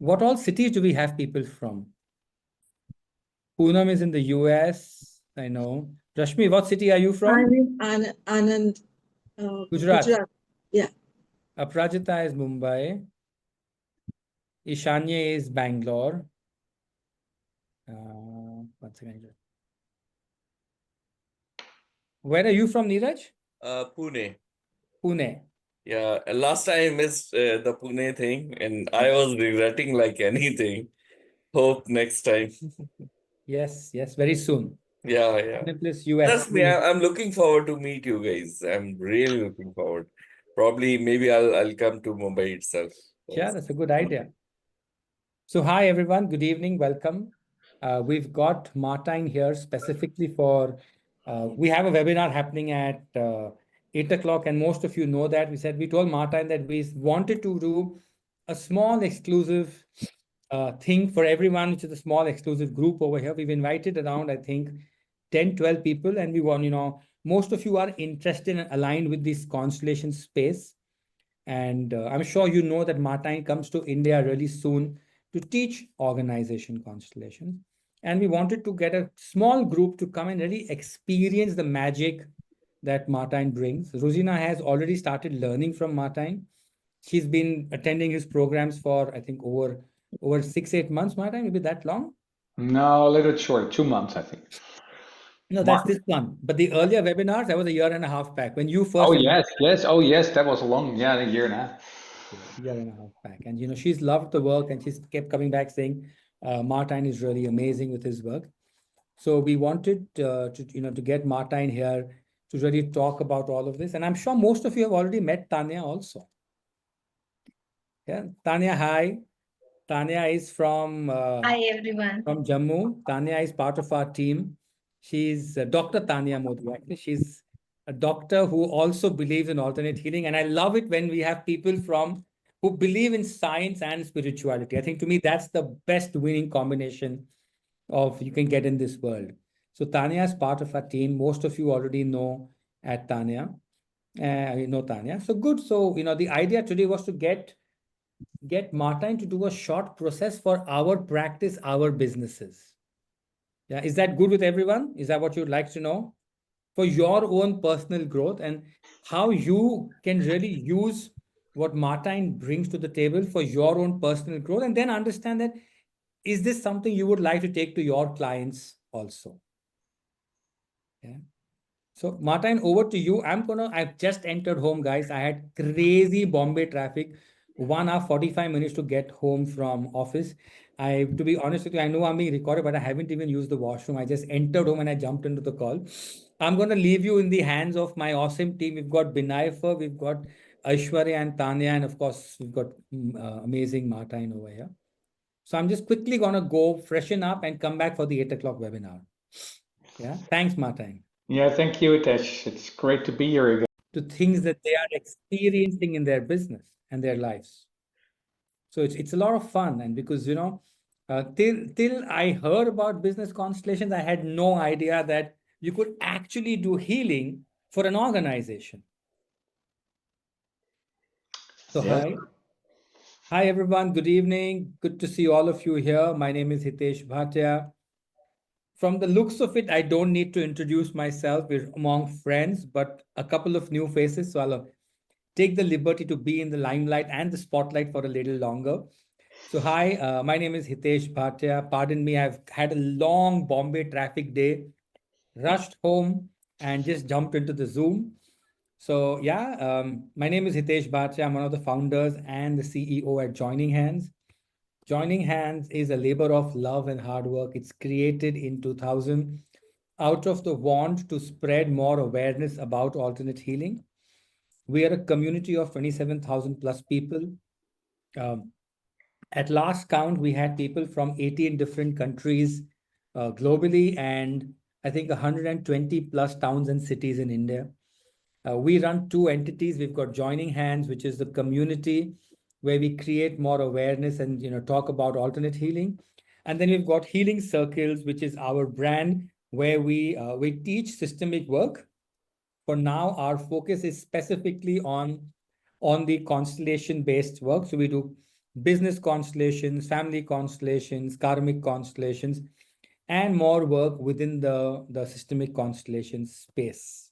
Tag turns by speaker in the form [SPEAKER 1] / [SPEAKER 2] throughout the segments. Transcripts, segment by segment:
[SPEAKER 1] What all cities do we have people from? Poonam is in the US, I know. Rashmi, what city are you from?
[SPEAKER 2] I'm in Anand,
[SPEAKER 1] Gujarat.
[SPEAKER 2] Yeah.
[SPEAKER 1] Aprajita is Mumbai. Ishanya is Bangalore. One second. Where are you from, Neeraj?
[SPEAKER 3] Pune.
[SPEAKER 1] Pune.
[SPEAKER 3] Yeah, last time I missed the Pune thing, and I was regretting like anything. Hope next time.
[SPEAKER 1] Yes, very soon.
[SPEAKER 3] Yeah.
[SPEAKER 1] Pune plus US.
[SPEAKER 3] Trust me, I'm looking forward to meet you guys. I'm really looking forward. Probably, maybe I'll come to Mumbai itself.
[SPEAKER 1] Yeah, that's a good idea. So hi, everyone. Good evening. Welcome. We've got Martijn here specifically for, we have a webinar happening at 8 o'clock, and most of you know that. We told Martijn that we wanted to do a small exclusive thing for everyone, which is a small exclusive group over here. We've invited around, I think, 10, 12 people, and we want, most of you are interested and aligned with this constellation space. And I'm sure you know that Martijn comes to India really soon to teach organization constellation. And we wanted to get a small group to come and really experience the magic that Martijn brings. Rosina has already started learning from Martijn. She's been attending his programs for, I think, over 6-8 months, Martijn, maybe that long?
[SPEAKER 4] No, a little bit short, 2 months, I think.
[SPEAKER 1] No, that's this one. But the earlier webinars, that was a year and a half back when you first.
[SPEAKER 4] Oh, yes. Oh, yes, that was a long, a year and a half.
[SPEAKER 1] Year and a half back. And, she's loved the work and she's kept coming back saying, Martijn is really amazing with his work. So we wanted to get Martijn here to really talk about all of this. And I'm sure most of you have already met Tanya also. Yeah, Tanya, hi. Tanya is from
[SPEAKER 5] Hi everyone.
[SPEAKER 1] From Jammu. Tanya is part of our team. She's Dr. Tanya Modi. Actually, she's a doctor who also believes in alternate healing. And I love it when we have people who believe in science and spirituality. I think to me, that's the best winning combination of you can get in this world. So Tanya is part of our team. Most of you already know at Tanya. Tanya. So good. So, the idea today was to get Martijn to do a short process for our practice, our businesses. Yeah, is that good with everyone? Is that what you'd like to know? For your own personal growth and how you can really use what Martijn brings to the table for your own personal growth, and then understand that, is this something you would like to take to your clients also? Yeah. So Martijn, over to you. I've just entered home, guys. I had crazy Bombay traffic, 1 hour, 45 minutes to get home from office. To be honest with you, I know I'm being recorded, but I haven't even used the washroom. I just entered home and I jumped into the call. I'm going to leave you in the hands of my awesome team. We've got Binayfa, we've got Aishwarya and Tanya, and of course, we've got amazing Martijn over here. So I'm just quickly going to go freshen up and come back for the 8 o'clock webinar. Yeah. Thanks, Martijn.
[SPEAKER 4] Yeah, thank you, Hitesh. It's great to be here again.
[SPEAKER 1] To things that they are experiencing in their business and their lives. So it's a lot of fun. And because, till I heard about business constellations, I had no idea that you could actually do healing for an organization. So
[SPEAKER 4] Yeah.
[SPEAKER 1] Hi, everyone. Good evening. Good to see all of you here. My name is Hitesh Bhatia. From the looks of it, I don't need to introduce myself. We're among friends, but a couple of new faces. So I'll take the liberty to be in the limelight and the spotlight for a little longer. So hi, my name is Hitesh Bhatia. Pardon me, I've had a long Bombay traffic day, rushed home and just jumped into the Zoom. So yeah, my name is Hitesh Bhatia. I'm one of the founders and the CEO at Joining Hands. Joining Hands is a labor of love and hard work. It's created in 2000 out of the want to spread more awareness about alternate healing. We are a community of 27,000 plus people. At last count, we had people from 18 different countries globally, and I think 120 plus towns and cities in India. We run 2 entities. We've got Joining Hands, which is the community where we create more awareness and talk about alternate healing. And then we've got Healing Circles, which is our brand, where we teach systemic work. For now, our focus is specifically on the constellation-based work. So we do business constellations, family constellations, karmic constellations, and more work within the systemic constellation space.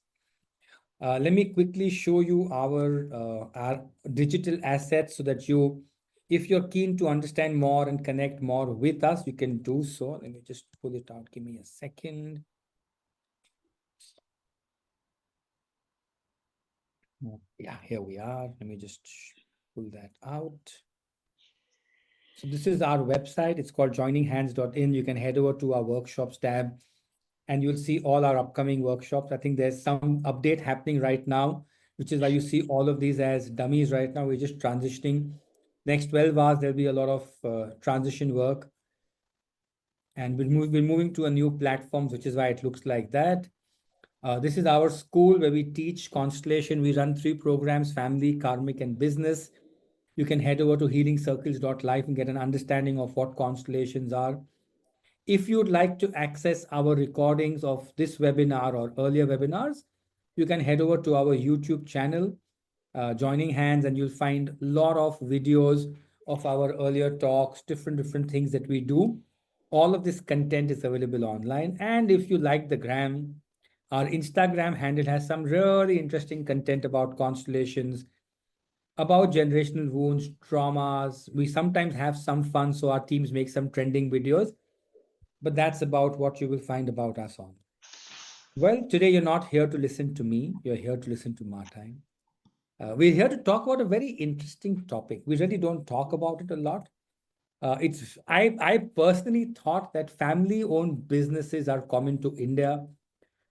[SPEAKER 1] Let me quickly show you our digital assets so that you, if you're keen to understand more and connect more with us, you can do so. Let me just pull it out. Give me a second. Yeah, here we are. Let me just pull that out. So this is our website. It's called joininghands.in. You can head over to our workshops tab and you'll see all our upcoming workshops. I think there's some update happening right now, which is why you see all of these as dummies right now. We're just transitioning. Next 12 hours, there'll be a lot of transition work. And we're moving to a new platform, which is why it looks like that. This is our school where we teach constellation. We run 3 programs: family, karmic, and business. You can head over to healingcircles.life and get an understanding of what constellations are. If you'd like to access our recordings of this webinar or earlier webinars, you can head over to our YouTube channel, Joining Hands, and you'll find a lot of videos of our earlier talks, different things that we do. All of this content is available online. And if you like the gram, our Instagram handle has some really interesting content about constellations, about generational wounds, traumas. We sometimes have some fun, so our teams make some trending videos, but that's about what you will find about us on. Well, today you're not here to listen to me, you're here to listen to Martijn. We're here to talk about a very interesting topic. We really don't talk about it a lot. I personally thought that family-owned businesses are coming to India.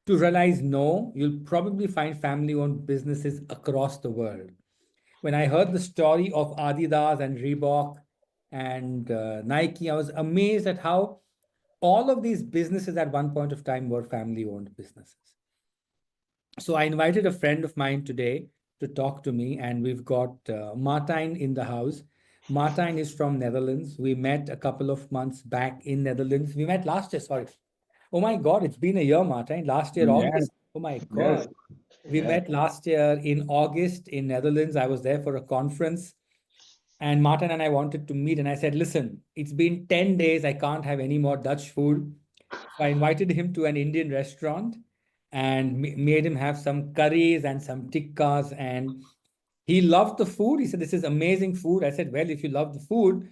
[SPEAKER 1] To realize, no, you'll probably find family-owned businesses across the world. When I heard the story of Adidas and Reebok and Nike, I was amazed at how all of these businesses at one point of time were family-owned businesses. So I invited a friend of mine today to talk to me, and we've got Martijn in the house. Martijn is from Netherlands. We met a couple of months back in Netherlands. We met last year, sorry. Oh my God, it's been a year, Martijn. Last year,
[SPEAKER 4] Yes,
[SPEAKER 1] August. Oh my
[SPEAKER 4] yes,
[SPEAKER 1] God. We
[SPEAKER 4] yeah.
[SPEAKER 1] met last year in August in Netherlands. I was there for a conference. And Martin and I wanted to meet. And I said, listen, it's been 10 days. I can't have any more Dutch food. So I invited him to an Indian restaurant and made him have some curries and some tikkas. And he loved the food. He said, this is amazing food. I said, well, if you love the food,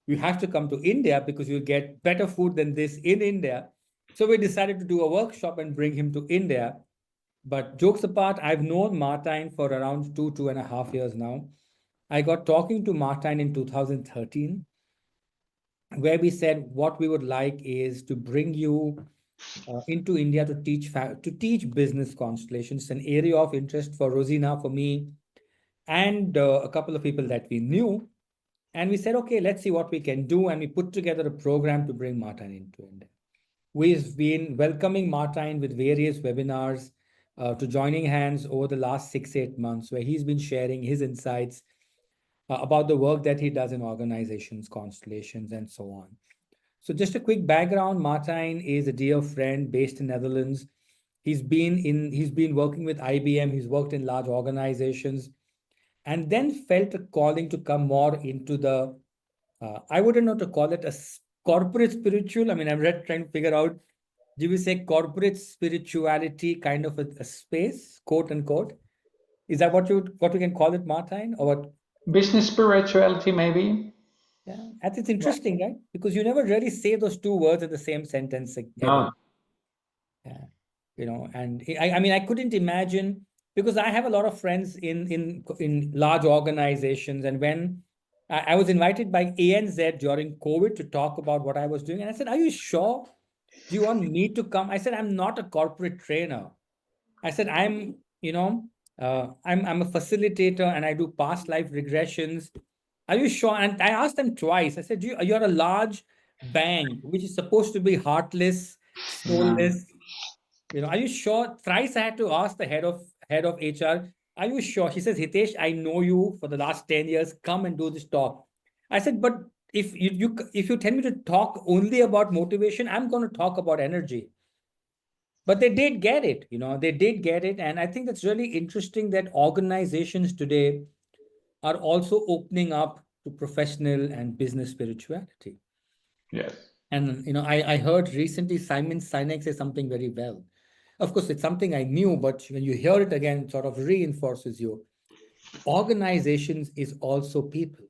[SPEAKER 1] you have to come to India because you'll get better food than this in India. So we decided to do a workshop and bring him to India. But jokes apart, I've known Martijn for around 2.5 years now. I got talking to Martijn in 2013, where we said what we would like is to bring you into India to teach business constellations. It's an area of interest for Rosina, for me, and a couple of people that we knew. And we said, okay, let's see what we can do. And we put together a program to bring Martijn into India. We've been welcoming Martijn with various webinars to Joining Hands over the last 6-8 months, where he's been sharing his insights about the work that he does in organizations, constellations, and so on. So just a quick background, Martijn is a dear friend based in Netherlands. He's been working with IBM, he's worked in large organizations, and then felt a calling to come more into the, I wouldn't know to call it a corporate spiritual. I mean, I'm trying to figure out, do we say corporate spirituality kind of a space, quote unquote? Is that what we can call it, Martijn, or what?
[SPEAKER 4] Business spirituality, maybe?
[SPEAKER 1] Yeah, and it's interesting, right? Because you never really say those 2 words in the same sentence ever.
[SPEAKER 4] No.
[SPEAKER 1] Yeah, and I mean, I couldn't imagine, because I have a lot of friends in large organizations, and when I was invited by ANZ during COVID to talk about what I was doing, and I said, "Are you sure? Do you want me to come?" I said, "I'm not a corporate trainer." I said, I'm a facilitator and I do past life regressions. Are you sure? And I asked them twice. I said, you're a large bank, which is supposed to be heartless, soulless. Are you sure? Thrice I had to ask the head of HR, are you sure? She says, Hitesh, I know you for the last 10 years. Come and do this talk. I said, but if you tell me to talk only about motivation, I'm going to talk about energy. But they did get it, they did get it. And I think that's really interesting that organizations today are also opening up to professional and business spirituality.
[SPEAKER 4] Yes.
[SPEAKER 1] And I heard recently Simon Sinek say something very well. Of course, it's something I knew, but when you hear it again, it sort of reinforces you. Organizations is also people.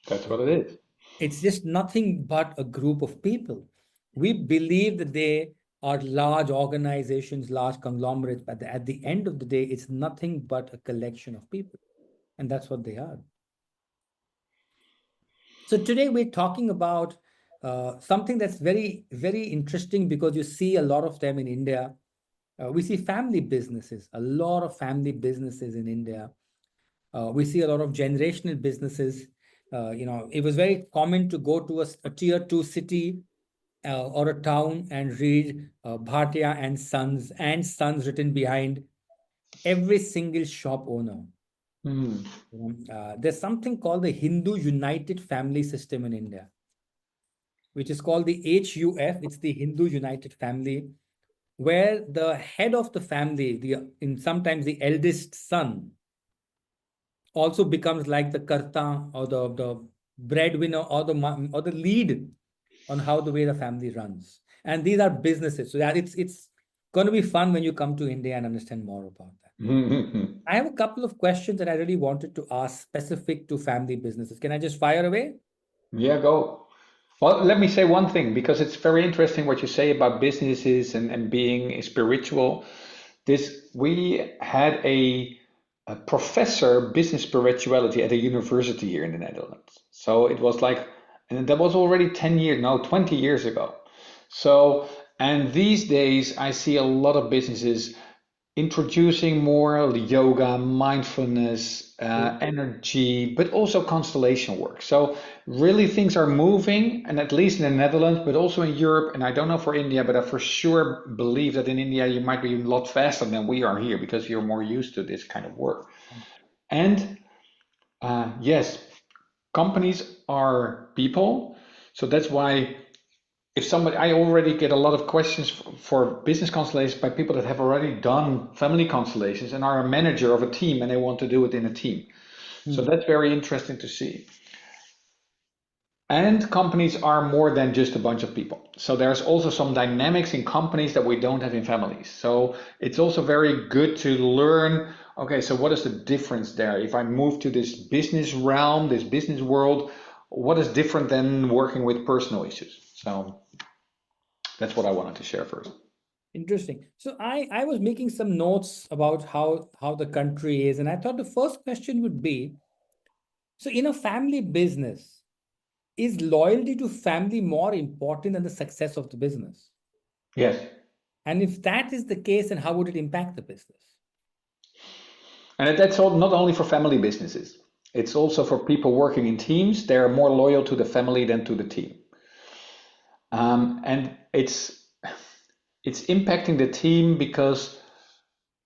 [SPEAKER 4] That's what it is.
[SPEAKER 1] It's just nothing but a group of people. We believe that they are large organizations, large conglomerates, but at the end of the day, it's nothing but a collection of people. And that's what they are. So today we're talking about something that's very, very interesting because you see a lot of them in India. We see family businesses, a lot of family businesses in India. We see a lot of generational businesses. It was very common to go to a tier 2 city or a town and read Bhatia and Sons written behind every single shop owner.
[SPEAKER 4] Hmm.
[SPEAKER 1] There's something called the Hindu United Family System in India, which is called the HUF. It's the Hindu United Family, where the head of the family, sometimes the eldest son, also becomes like the karta or the breadwinner or the lead on how the way the family runs. And these are businesses. So that it's going to be fun when you come to India and understand more about that. I have a couple of questions that I really wanted to ask specific to family businesses. Can I just fire away?
[SPEAKER 4] Yeah, go. Well, let me say one thing, because it's very interesting what you say about businesses and being spiritual. We had a professor business spirituality at a university here in the Netherlands. So it was like, and that was already 10 years, no, 20 years ago. So, and these days I see a lot of businesses introducing more yoga, mindfulness, energy, but also constellation work. So really things are moving, and at least in the Netherlands, but also in Europe, and I don't know for India, but I for sure believe that in India you might be a lot faster than we are here because you're more used to this kind of work. And yes, companies are people. So that's why I already get a lot of questions for business constellations by people that have already done family constellations and are a manager of a team and they want to do it in a team. So that's very interesting to see. And companies are more than just a bunch of people. So there's also some dynamics in companies that we don't have in families. So it's also very good to learn, okay, so what is the difference there? If I move to this business realm, this business world, what is different than working with personal issues? So that's what I wanted to share first.
[SPEAKER 1] Interesting. So I was making some notes about how the country is, and I thought the first question would be, so in a family business, is loyalty to family more important than the success of the business?
[SPEAKER 4] Yes.
[SPEAKER 1] And if that is the case, then how would it impact the business?
[SPEAKER 4] And that's all, not only for family businesses. It's also for people working in teams. They're more loyal to the family than to the team. And it's impacting the team because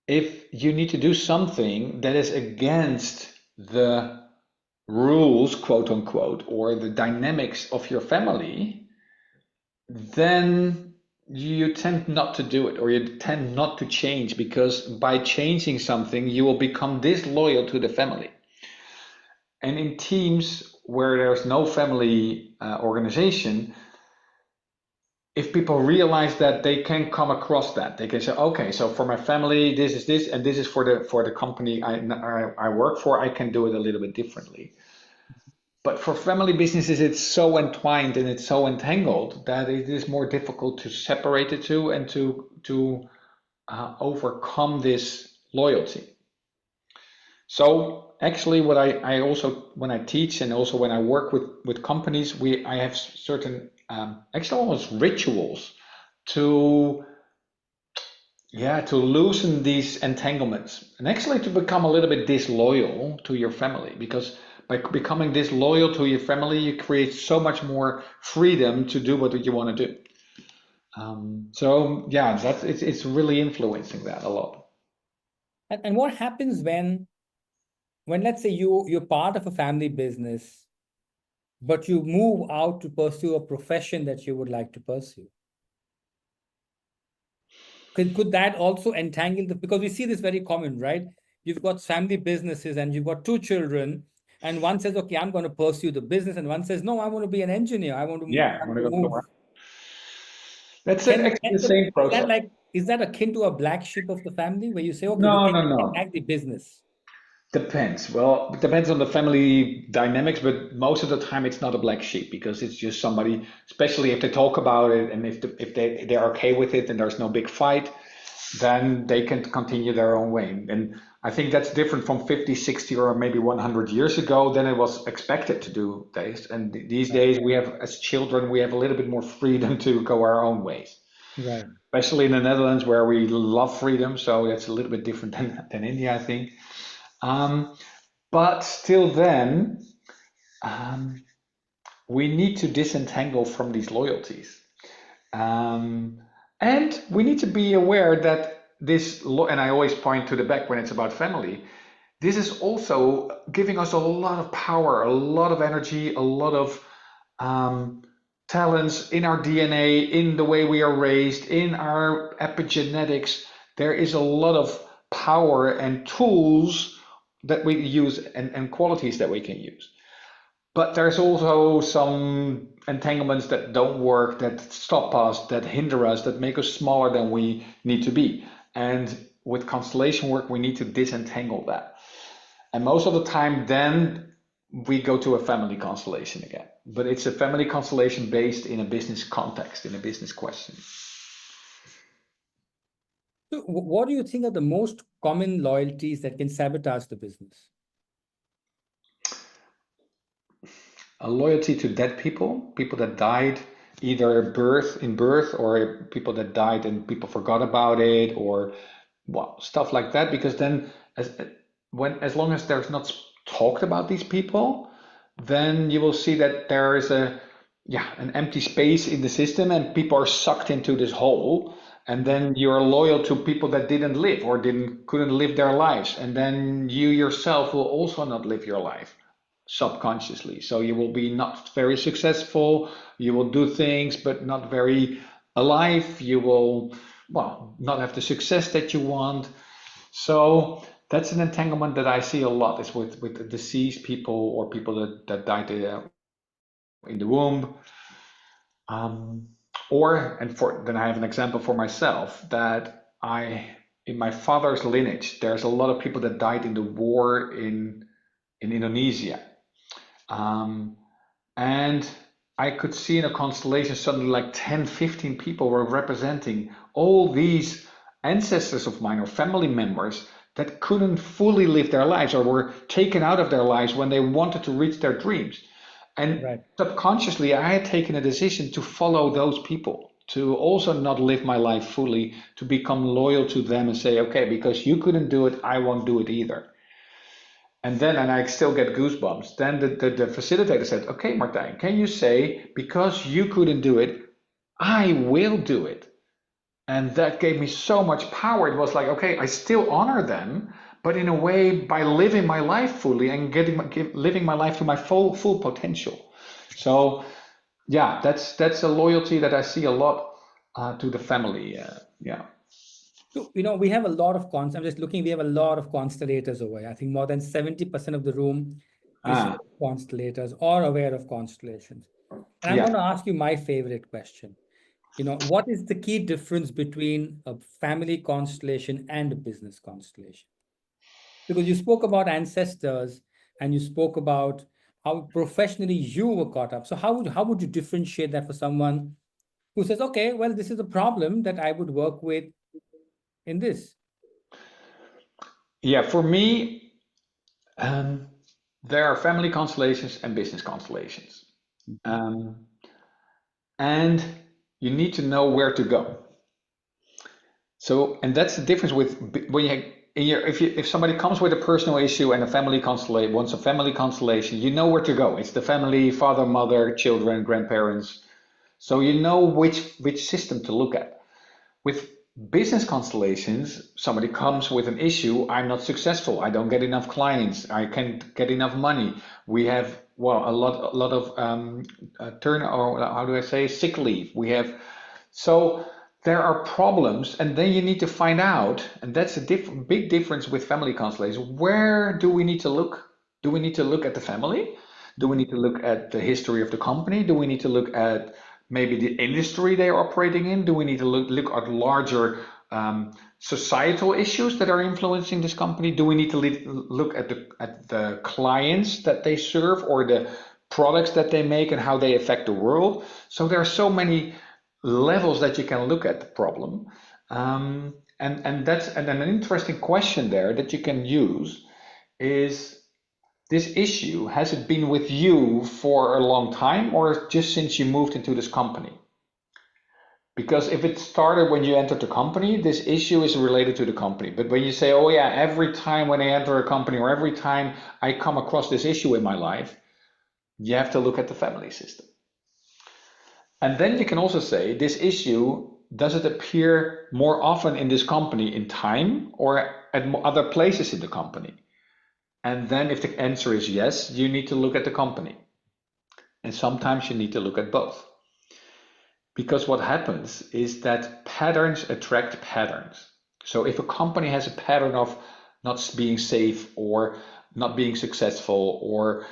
[SPEAKER 4] if you need to do something that is against the rules, quote unquote, or the dynamics of your family, then you tend not to do it, or you tend not to change, because by changing something, you will become disloyal to the family. And in teams where there's no family organization, if people realize that, they can come across that. They can say, okay, so for my family, this is this, and this is for the company I work for, I can do it a little bit differently. But for family businesses, it's so entwined and it's so entangled that it is more difficult to separate the two and to overcome this loyalty. So actually, what I also, when I teach and also when I work with companies, I have certain actually almost rituals to loosen these entanglements and actually to become a little bit disloyal to your family, because by becoming disloyal to your family, you create so much more freedom to do what you want to do. So yeah, it's really influencing that a lot.
[SPEAKER 1] And what happens when let's say you're part of a family business, but you move out to pursue a profession that you would like to pursue? Could that also entangle because we see this very common, right? You've got family businesses and you've got two children, And one says, okay, I'm going to pursue the business. And one says, no, I want to be an engineer. I want to
[SPEAKER 4] Yeah, I'm gonna go
[SPEAKER 1] move.
[SPEAKER 4] somewhere. That's
[SPEAKER 1] Can,
[SPEAKER 4] actually the
[SPEAKER 1] but
[SPEAKER 4] same
[SPEAKER 1] is
[SPEAKER 4] process.
[SPEAKER 1] that like, is that akin to a black sheep of the family where you say, okay, we
[SPEAKER 4] No,
[SPEAKER 1] can
[SPEAKER 4] no.
[SPEAKER 1] attack the business?
[SPEAKER 4] Depends. Well, it depends on the family dynamics, but most of the time it's not a black sheep because it's just somebody, especially if they talk about it and if they're okay with it and there's no big fight, then they can continue their own way. And I think that's different from 50, 60, or maybe 100 years ago. Then it was expected to do this. And these days we have, as children, we have a little bit more freedom to go our own ways.
[SPEAKER 1] Right.
[SPEAKER 4] Especially in the Netherlands where we love freedom. So that's a little bit different than India, I think. But still then, we need to disentangle from these loyalties. And we need to be aware that this, and I always point to the back when it's about family, this is also giving us a lot of power, a lot of energy, a lot of talents in our DNA, in the way we are raised, in our epigenetics. There is a lot of power and tools that we use and qualities that we can use. But there's also some entanglements that don't work, that stop us, that hinder us, that make us smaller than we need to be. And with constellation work, we need to disentangle that. And most of the time, then we go to a family constellation again. But it's a family constellation based in a business context, in a business question.
[SPEAKER 1] So what do you think are the most common loyalties that can sabotage the business?
[SPEAKER 4] A loyalty to dead people, people that died either in birth, or people that died and people forgot about it, or well, stuff like that. Because then, as long as there's not talked about these people, then you will see that there is an empty space in the system, and people are sucked into this hole. And then you're loyal to people that didn't live or couldn't live their lives, and then you yourself will also not live your life subconsciously. So you will be not very successful. You will do things, but not very alive. You will, not have the success that you want. So that's an entanglement that I see a lot, is with the deceased people or people that died in the womb. Then I have an example for myself that in my father's lineage, there's a lot of people that died in the war in Indonesia. And I could see in a constellation suddenly like 10, 15 people were representing all these ancestors of mine or family members that couldn't fully live their lives or were taken out of their lives when they wanted to reach their dreams. And
[SPEAKER 1] Right.
[SPEAKER 4] subconsciously, I had taken a decision to follow those people, to also not live my life fully, to become loyal to them and say, okay, because you couldn't do it, I won't do it either. And I still get goosebumps. Then the facilitator said, okay, Martijn, can you say, because you couldn't do it, I will do it. And that gave me so much power. It was like, okay, I still honor them, but in a way by living my life fully and living my life to my full potential. So yeah, that's a loyalty that I see a lot to the family.
[SPEAKER 1] So, we have a lot of I'm just looking, we have a lot of constellators over here. I think more than 70% of the room is constellators or aware of constellations. And I'm
[SPEAKER 4] Yeah.
[SPEAKER 1] going to ask you my favorite question. What is the key difference between a family constellation and a business constellation? Because you spoke about ancestors and you spoke about how professionally you were caught up. So how would you differentiate that for someone who says, okay, well, this is a problem that I would work with in this?
[SPEAKER 4] Yeah, for me, there are family constellations and business constellations. And you need to know where to go. So, and that's the difference with when if somebody comes with a personal issue and a family constellation wants a family constellation, you know where to go. It's the family, father, mother, children, grandparents. So you know which system to look at. With business constellations, somebody comes with an issue. I'm not successful. I don't get enough clients. I can't get enough money. We have a lot of sick leave. So there are problems, and then you need to find out, and that's a big difference with family constellations. Where do we need to look Do we need to look at the family? Do we need to look at the history of the company? Do we need to look at maybe the industry they are operating in? Do we need to look at larger societal issues that are influencing this company? Do we need to look at the clients that they serve or the products that they make and how they affect the world? So there are so many levels that you can look at the problem. And that's an interesting question there that you can use is, this issue, has it been with you for a long time or just since you moved into this company? Because if it started when you entered the company, this issue is related to the company. But when you say, oh yeah, every time when I enter a company or every time I come across this issue in my life, you have to look at the family system. And then you can also say, this issue, does it appear more often in this company in time or at other places in the company? And then if the answer is yes, you need to look at the company. And sometimes you need to look at both. Because what happens is that patterns attract patterns. So if a company has a pattern of not being safe or not being successful or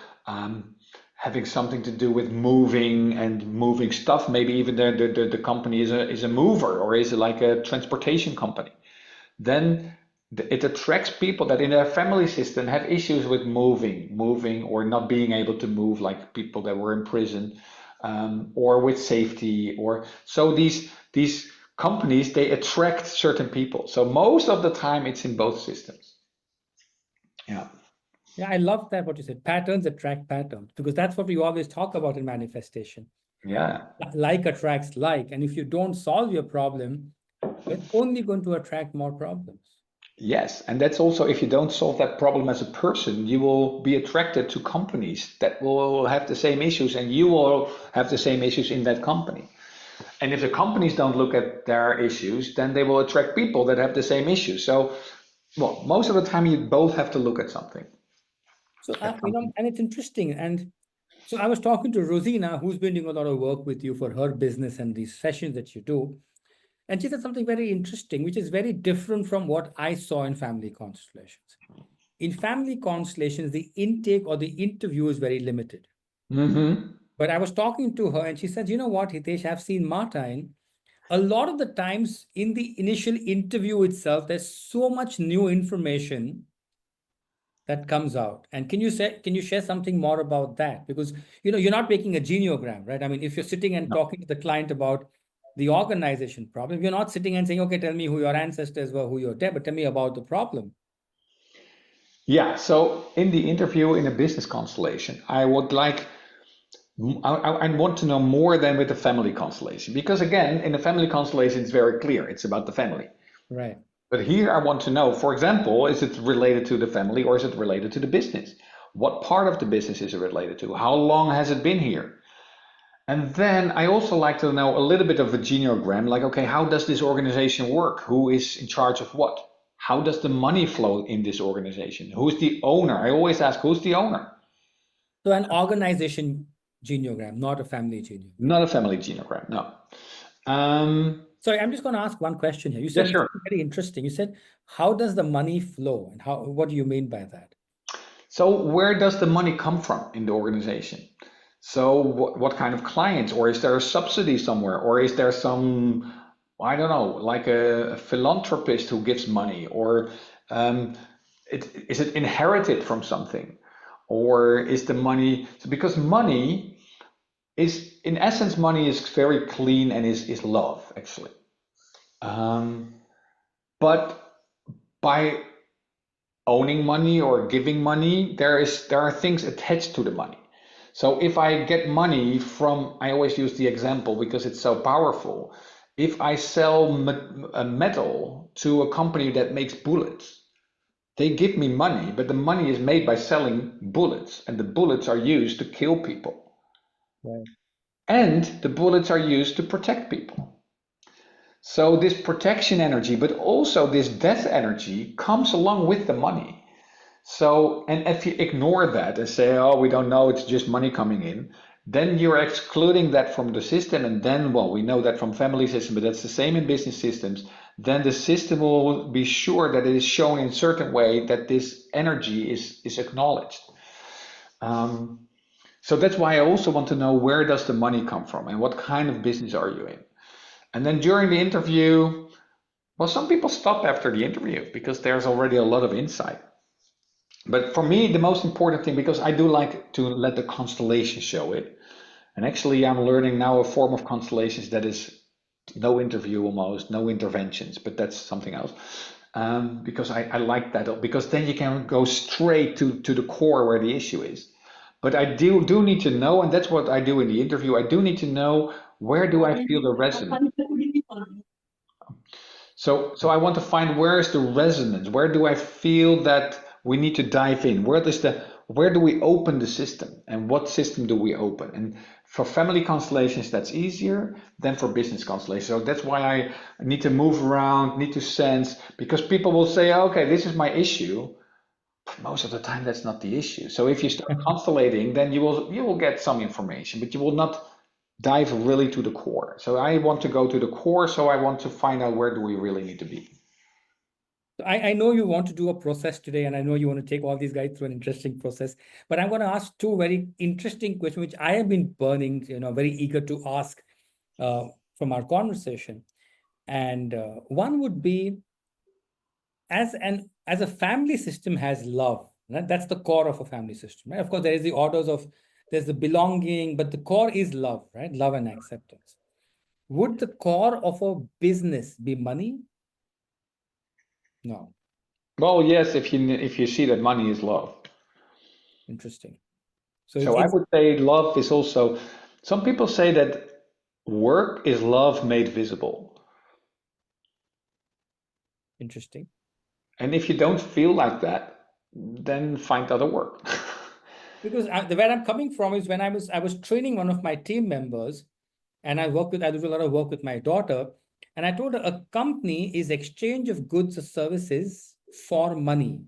[SPEAKER 4] having something to do with moving stuff, maybe even the company is a mover or is like a transportation company, then it attracts people that in their family system have issues with moving or not being able to move, like people that were in prison, or with safety, or so these companies, they attract certain people. So most of the time it's in both systems. Yeah.
[SPEAKER 1] Yeah, I love that what you said. Patterns attract patterns, because that's what we always talk about in manifestation.
[SPEAKER 4] Yeah.
[SPEAKER 1] Like attracts like, and if you don't solve your problem, you're only going to attract more problems.
[SPEAKER 4] Yes, and that's also, if you don't solve that problem as a person, you will be attracted to companies that will have the same issues, and you will have the same issues in that company. And if the companies don't look at their issues, then they will attract people that have the same issues. So, well, most of the time you both have to look at something.
[SPEAKER 1] So, and it's interesting. And so I was talking to Rosina, who's been doing a lot of work with you for her business and these sessions that you do. And she said something very interesting, which is very different from what I saw in family constellations. In family constellations, the intake or the interview is very limited.
[SPEAKER 4] Mm-hmm.
[SPEAKER 1] But I was talking to her and she said, you know what, Hitesh, I've seen Martijn. A lot of the times in the initial interview itself, there's so much new information that comes out. And can you share something more about that? Because you're not making a geneogram, right? I mean, if you're sitting and talking to the client about the organization problem, you're not sitting and saying, okay, tell me who your ancestors were, who you're dead, but tell me about the problem.
[SPEAKER 4] Yeah, so in the interview in a business constellation, I want to know more than with the family constellation, because again, in the family constellation, it's very clear. It's about the family.
[SPEAKER 1] Right.
[SPEAKER 4] But here I want to know, for example, is it related to the family or is it related to the business? What part of the business is it related to? How long has it been here? And then I also like to know a little bit of a geneogram, like, okay, how does this organization work? Who is in charge of what? How does the money flow in this organization? Who's the owner? I always ask, who's the owner?
[SPEAKER 1] So an organization geneogram, not a family geneogram.
[SPEAKER 4] Not a family geneogram, no.
[SPEAKER 1] Sorry, I'm just going to ask one question here. You said
[SPEAKER 4] sure.
[SPEAKER 1] It's very interesting. You said, how does the money flow? And what do you mean by that?
[SPEAKER 4] So where does the money come from in the organization? So what kind of clients, or is there a subsidy somewhere, or is there some, I don't know, like a philanthropist who gives money, or is it inherited from something, or is the money, because money is, in essence, money is very clean and is love, actually. But by owning money or giving money, there are things attached to the money. So if I get money from, I always use the example because it's so powerful. If I sell a metal to a company that makes bullets, they give me money, but the money is made by selling bullets, and the bullets are used to kill people.
[SPEAKER 1] Right.
[SPEAKER 4] And the bullets are used to protect people. So this protection energy, but also this death energy, comes along with the money. So, and if you ignore that and say, oh, we don't know, it's just money coming in, then you're excluding that from the system. And then, well, we know that from family system, but that's the same in business systems. Then the system will be sure that it is shown in a certain way that this energy is acknowledged. So that's why I also want to know, where does the money come from and what kind of business are you in? And then during the interview, well, some people stop after the interview because there's already a lot of insight. But for me, the most important thing, because I do like to let the constellation show it. And actually, I'm learning now a form of constellations that is no interview almost, no interventions, but that's something else. Because I like that, because then you can go straight to the core where the issue is. But I do need to know, and that's what I do in the interview. I do need to know, where do I feel the resonance? So I want to find, where is the resonance? Where do I feel that we need to dive in? Where do we open the system, and what system do we open? And for family constellations, that's easier than for business constellations. So that's why I need to move around, need to sense, because people will say, okay, this is my issue. But most of the time, that's not the issue. So if you start constellating, then you will get some information, but you will not dive really to the core. So I want to go to the core. So I want to find out, where do we really need to be?
[SPEAKER 1] I know you want to do a process today, and I know you want to take all these guys through an interesting process, but I'm going to ask two very interesting questions, which I have been burning, very eager to ask from our conversation. And one would be, as a family system has love, right? That's the core of a family system, right? Of course, there is the orders of, there's the belonging, but the core is love, right? Love and acceptance. Would the core of a business be money? No.
[SPEAKER 4] Well, yes, if you see that money is love.
[SPEAKER 1] Interesting. So
[SPEAKER 4] So I would say love is also, some people say that work is love made visible.
[SPEAKER 1] interesting.
[SPEAKER 4] And if you don't feel like that, then find other work.
[SPEAKER 1] Because where I'm coming from is, when I was training one of my team members, and I do a lot of work with my daughter, and I told her, a company is exchange of goods or services for money.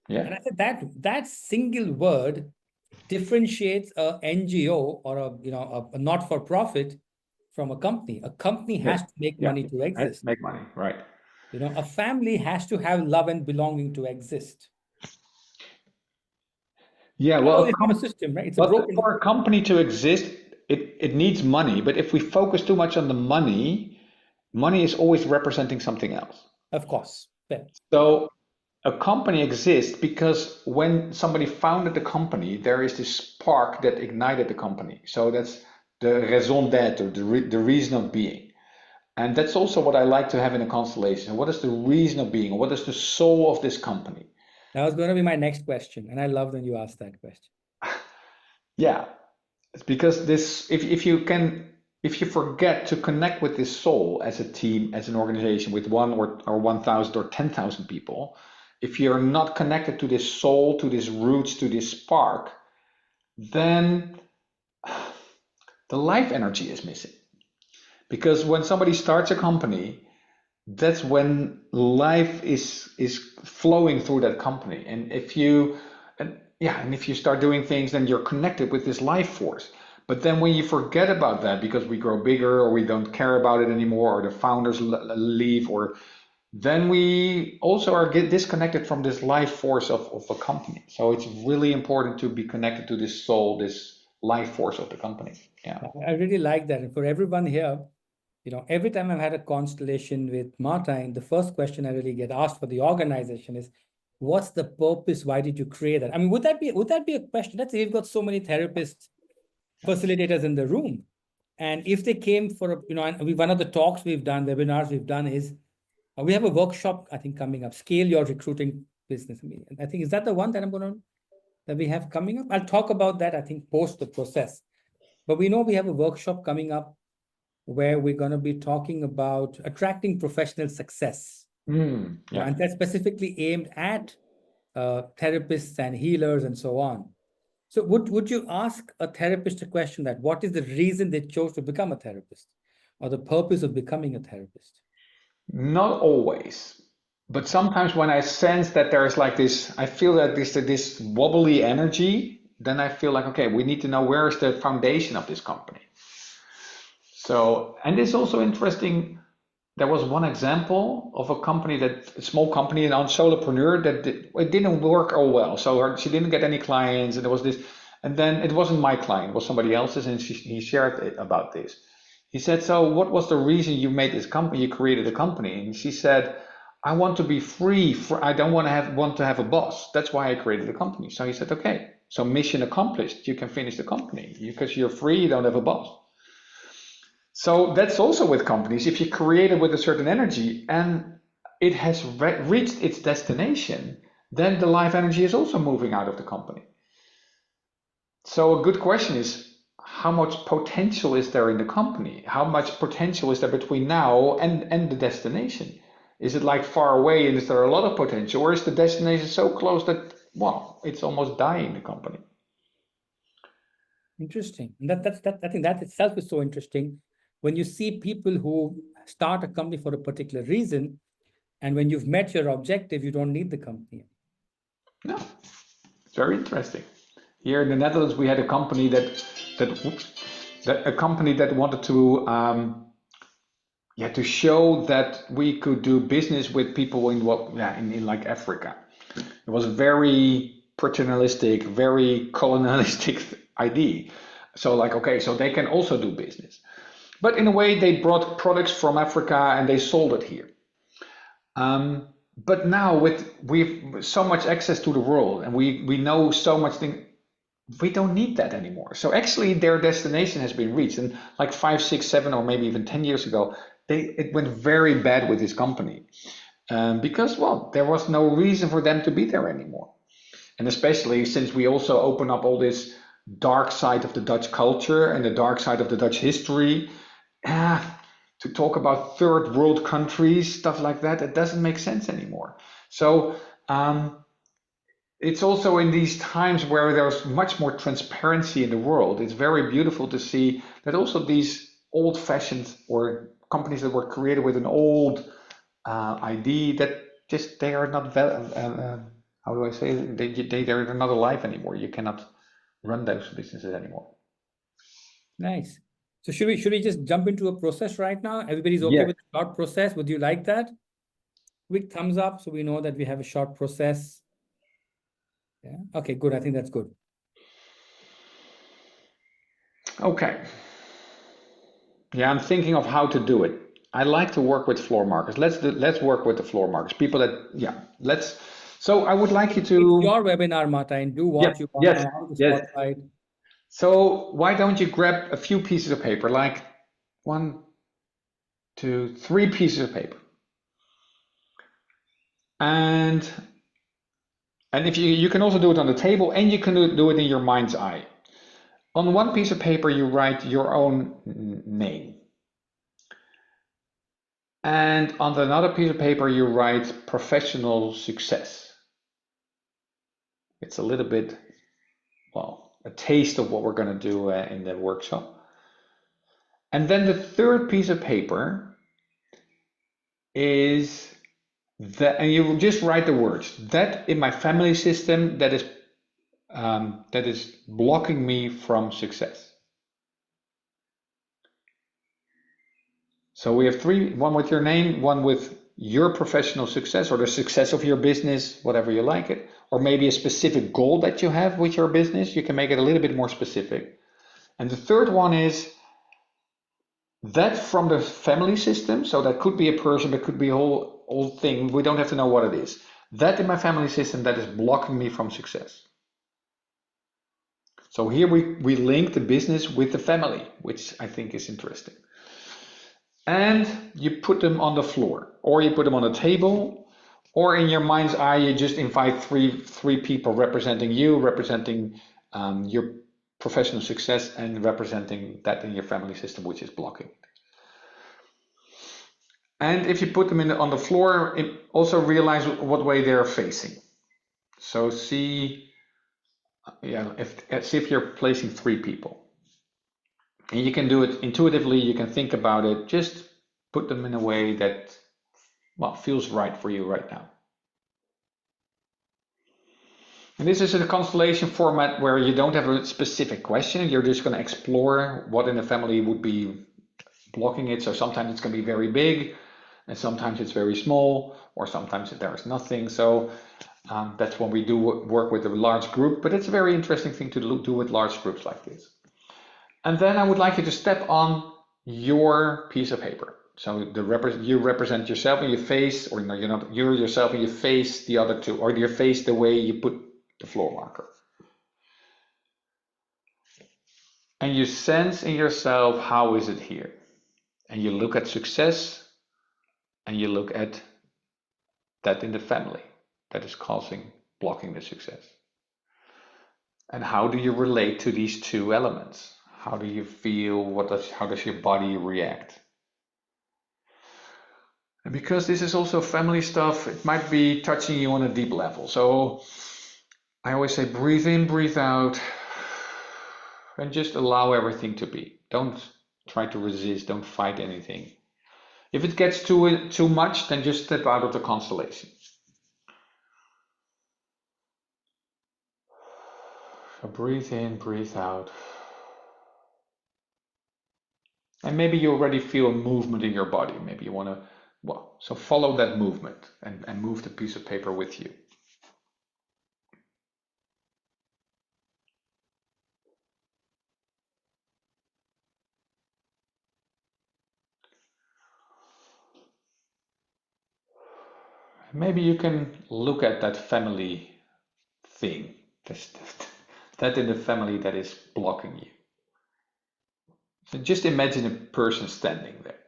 [SPEAKER 1] And
[SPEAKER 4] Yeah,
[SPEAKER 1] I said that single word differentiates a NGO or a not-for-profit from a company. A company has to make
[SPEAKER 4] yeah.
[SPEAKER 1] money to
[SPEAKER 4] Right?
[SPEAKER 1] exist.
[SPEAKER 4] Make money, right?
[SPEAKER 1] A family has to have love and belonging to exist.
[SPEAKER 4] Yeah,
[SPEAKER 1] Otherwise,
[SPEAKER 4] well,
[SPEAKER 1] it's not a system, right? It's a
[SPEAKER 4] but
[SPEAKER 1] broken.
[SPEAKER 4] for a company to exist, it needs money. But if we focus too much on the money, money is always representing something else.
[SPEAKER 1] Of course. Fair.
[SPEAKER 4] So a company exists because when somebody founded the company, there is this spark that ignited the company. So that's the raison d'être, the reason of being. And that's also what I like to have in a constellation. What is the reason of being? What is the soul of this company?
[SPEAKER 1] That was going to be my next question, and I love when you asked that question.
[SPEAKER 4] Yeah, it's because this, if you forget to connect with this soul as a team, as an organization, with 1,000 or 10,000 people, if you're not connected to this soul, to this roots, to this spark, then the life energy is missing. Because when somebody starts a company, that's when life is flowing through that company. And if you start doing things, then you're connected with this life force. But then when you forget about that, because we grow bigger or we don't care about it anymore, or the founders leave, or then we also are disconnected from this life force of a company. So it's really important to be connected to this soul, this life force of the company. Yeah.
[SPEAKER 1] I really like that. And for everyone here, every time I've had a constellation with Martijn, the first question I really get asked for the organization is, what's the purpose? Why did you create that? I mean, would that be a question? Let's say we've got so many therapists, facilitators in the room. And if they came for one of the talks we've done, webinars we've done is, we have a workshop, I think, coming up, Scale Your Recruiting Business. I think, is that the one that we have coming up? I'll talk about that, I think, post the process. But we know we have a workshop coming up where we're going to be talking about attracting professional success.
[SPEAKER 4] Yeah.
[SPEAKER 1] And that's specifically aimed at therapists and healers and so on. So would you ask a therapist a question that, what is the reason they chose to become a therapist, or the purpose of becoming a therapist?
[SPEAKER 4] Not always, but sometimes when I sense that there is like this, I feel that this wobbly energy, then I feel like, okay, we need to know, where is the foundation of this company. So, and it's also interesting. There was one example of a small company, an solopreneur, that it didn't work all well. So she didn't get any clients, and there was this. And then it wasn't my client, it was somebody else's, and he shared it about this. He said, so what was the reason you made this company, you created a company? And she said, I want to be free, I don't want to have a boss. That's why I created the company. So he said, okay, so mission accomplished, you can finish the company because you're free, you don't have a boss. So that's also with companies. If you create it with a certain energy and it has reached its destination, then the life energy is also moving out of the company. So a good question is, how much potential is there in the company? How much potential is there between now and the destination? Is it like far away and is there a lot of potential, or is the destination so close that, well, it's almost dying, the company?
[SPEAKER 1] Interesting. I think that itself is so interesting. When you see people who start a company for a particular reason, and when you've met your objective, you don't need the company.
[SPEAKER 4] No, it's very interesting. Here in the Netherlands, we had a company that wanted to to show that we could do business with people in in like Africa. It was very paternalistic, very colonialistic idea. So like, okay, so they can also do business. But in a way, they brought products from Africa and they sold it here. But now we've so much access to the world and we know so much things, we don't need that anymore. So actually their destination has been reached. And like 5, 6, 7, or maybe even 10 years ago, it went very bad with this company. Because, well, there was no reason for them to be there anymore. And especially since we also open up all this dark side of the Dutch culture and the dark side of the Dutch history, to talk about third world countries, stuff like that, it doesn't make sense anymore. So it's also in these times where there's much more transparency in the world, it's very beautiful to see that also these old-fashioned or companies that were created with an old idea, that just they are not how do I say it? They're not alive anymore. You cannot run those businesses anymore.
[SPEAKER 1] Nice. So should we just jump into a process right now? Everybody's okay with the short process? Would you like that? Quick thumbs up so we know that we have a short process. Yeah. Okay, good. I think that's good. Okay.
[SPEAKER 4] Yeah, I'm thinking of how to do it. I like to work with floor markers. Let's work with the floor markers. People that So I would like you to.
[SPEAKER 1] It's your webinar, Martijn. Do what you want on the spotlight.
[SPEAKER 4] So why don't you grab a few pieces of paper, like 1, 2, 3 pieces of paper, and if you can also do it on the table, and you can do it in your mind's eye. On one piece of paper, you write your own name. And on another piece of paper, you write professional success. It's a little bit, well, a taste of what we're going to do in the workshop. And then the third piece of paper is that, and you just write the words, that in my family system, that is blocking me from success. So we have 3, one with your name, one with your professional success or the success of your business, whatever you like it, or maybe a specific goal that you have with your business. You can make it a little bit more specific. And the third one is that from the family system. So that could be a person, that could be a whole thing. We don't have to know what it is. That in my family system that is blocking me from success. So here we link the business with the family, which I think is interesting. And you put them on the floor, or you put them on a table, or in your mind's eye, you just invite three people representing you, representing your professional success, and representing that in your family system, which is blocking. And if you put them on the floor, also realize what way they're facing. So see if you're placing 3 people. And you can do it intuitively, you can think about it, just put them in a way that, well, feels right for you right now. And this is a constellation format where you don't have a specific question, you're just going to explore what in the family would be blocking it. So sometimes it's going to be very big, and sometimes it's very small, or sometimes there is nothing. So That's when we do work with a large group, but it's a very interesting thing to do with large groups like this. And then I would like you to step on your piece of paper. So you represent yourself and you face, or no, you're yourself and you face the other two, or you face the way you put the floor marker. And you sense in yourself, how is it here? And you look at success, and you look at that in the family that is blocking the success. And how do you relate to these two elements? How do you feel? How does your body react? And because this is also family stuff, it might be touching you on a deep level. So I always say, breathe in, breathe out, and just allow everything to be. Don't try to resist, don't fight anything. If it gets too much, then just step out of the constellation. So breathe in, breathe out. And maybe you already feel a movement in your body. Maybe you want to, so follow that movement and move the piece of paper with you. Maybe you can look at that family thing, that in the family that is blocking you. So just imagine a person standing there.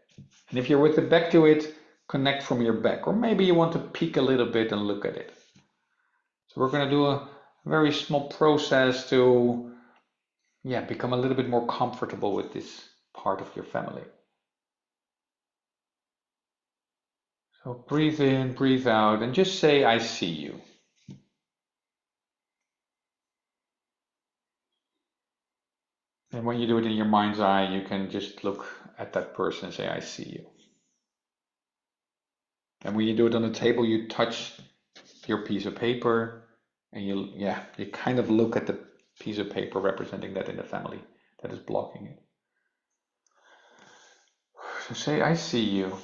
[SPEAKER 4] And if you're with the back to it, connect from your back. Or maybe you want to peek a little bit and look at it. So we're going to do a very small process to become a little bit more comfortable with this part of your family. So breathe in, breathe out, and just say, I see you. And when you do it in your mind's eye, you can just look at that person and say, I see you. And when you do it on the table, you touch your piece of paper and you kind of look at the piece of paper representing that in the family that is blocking it. So say, I see you.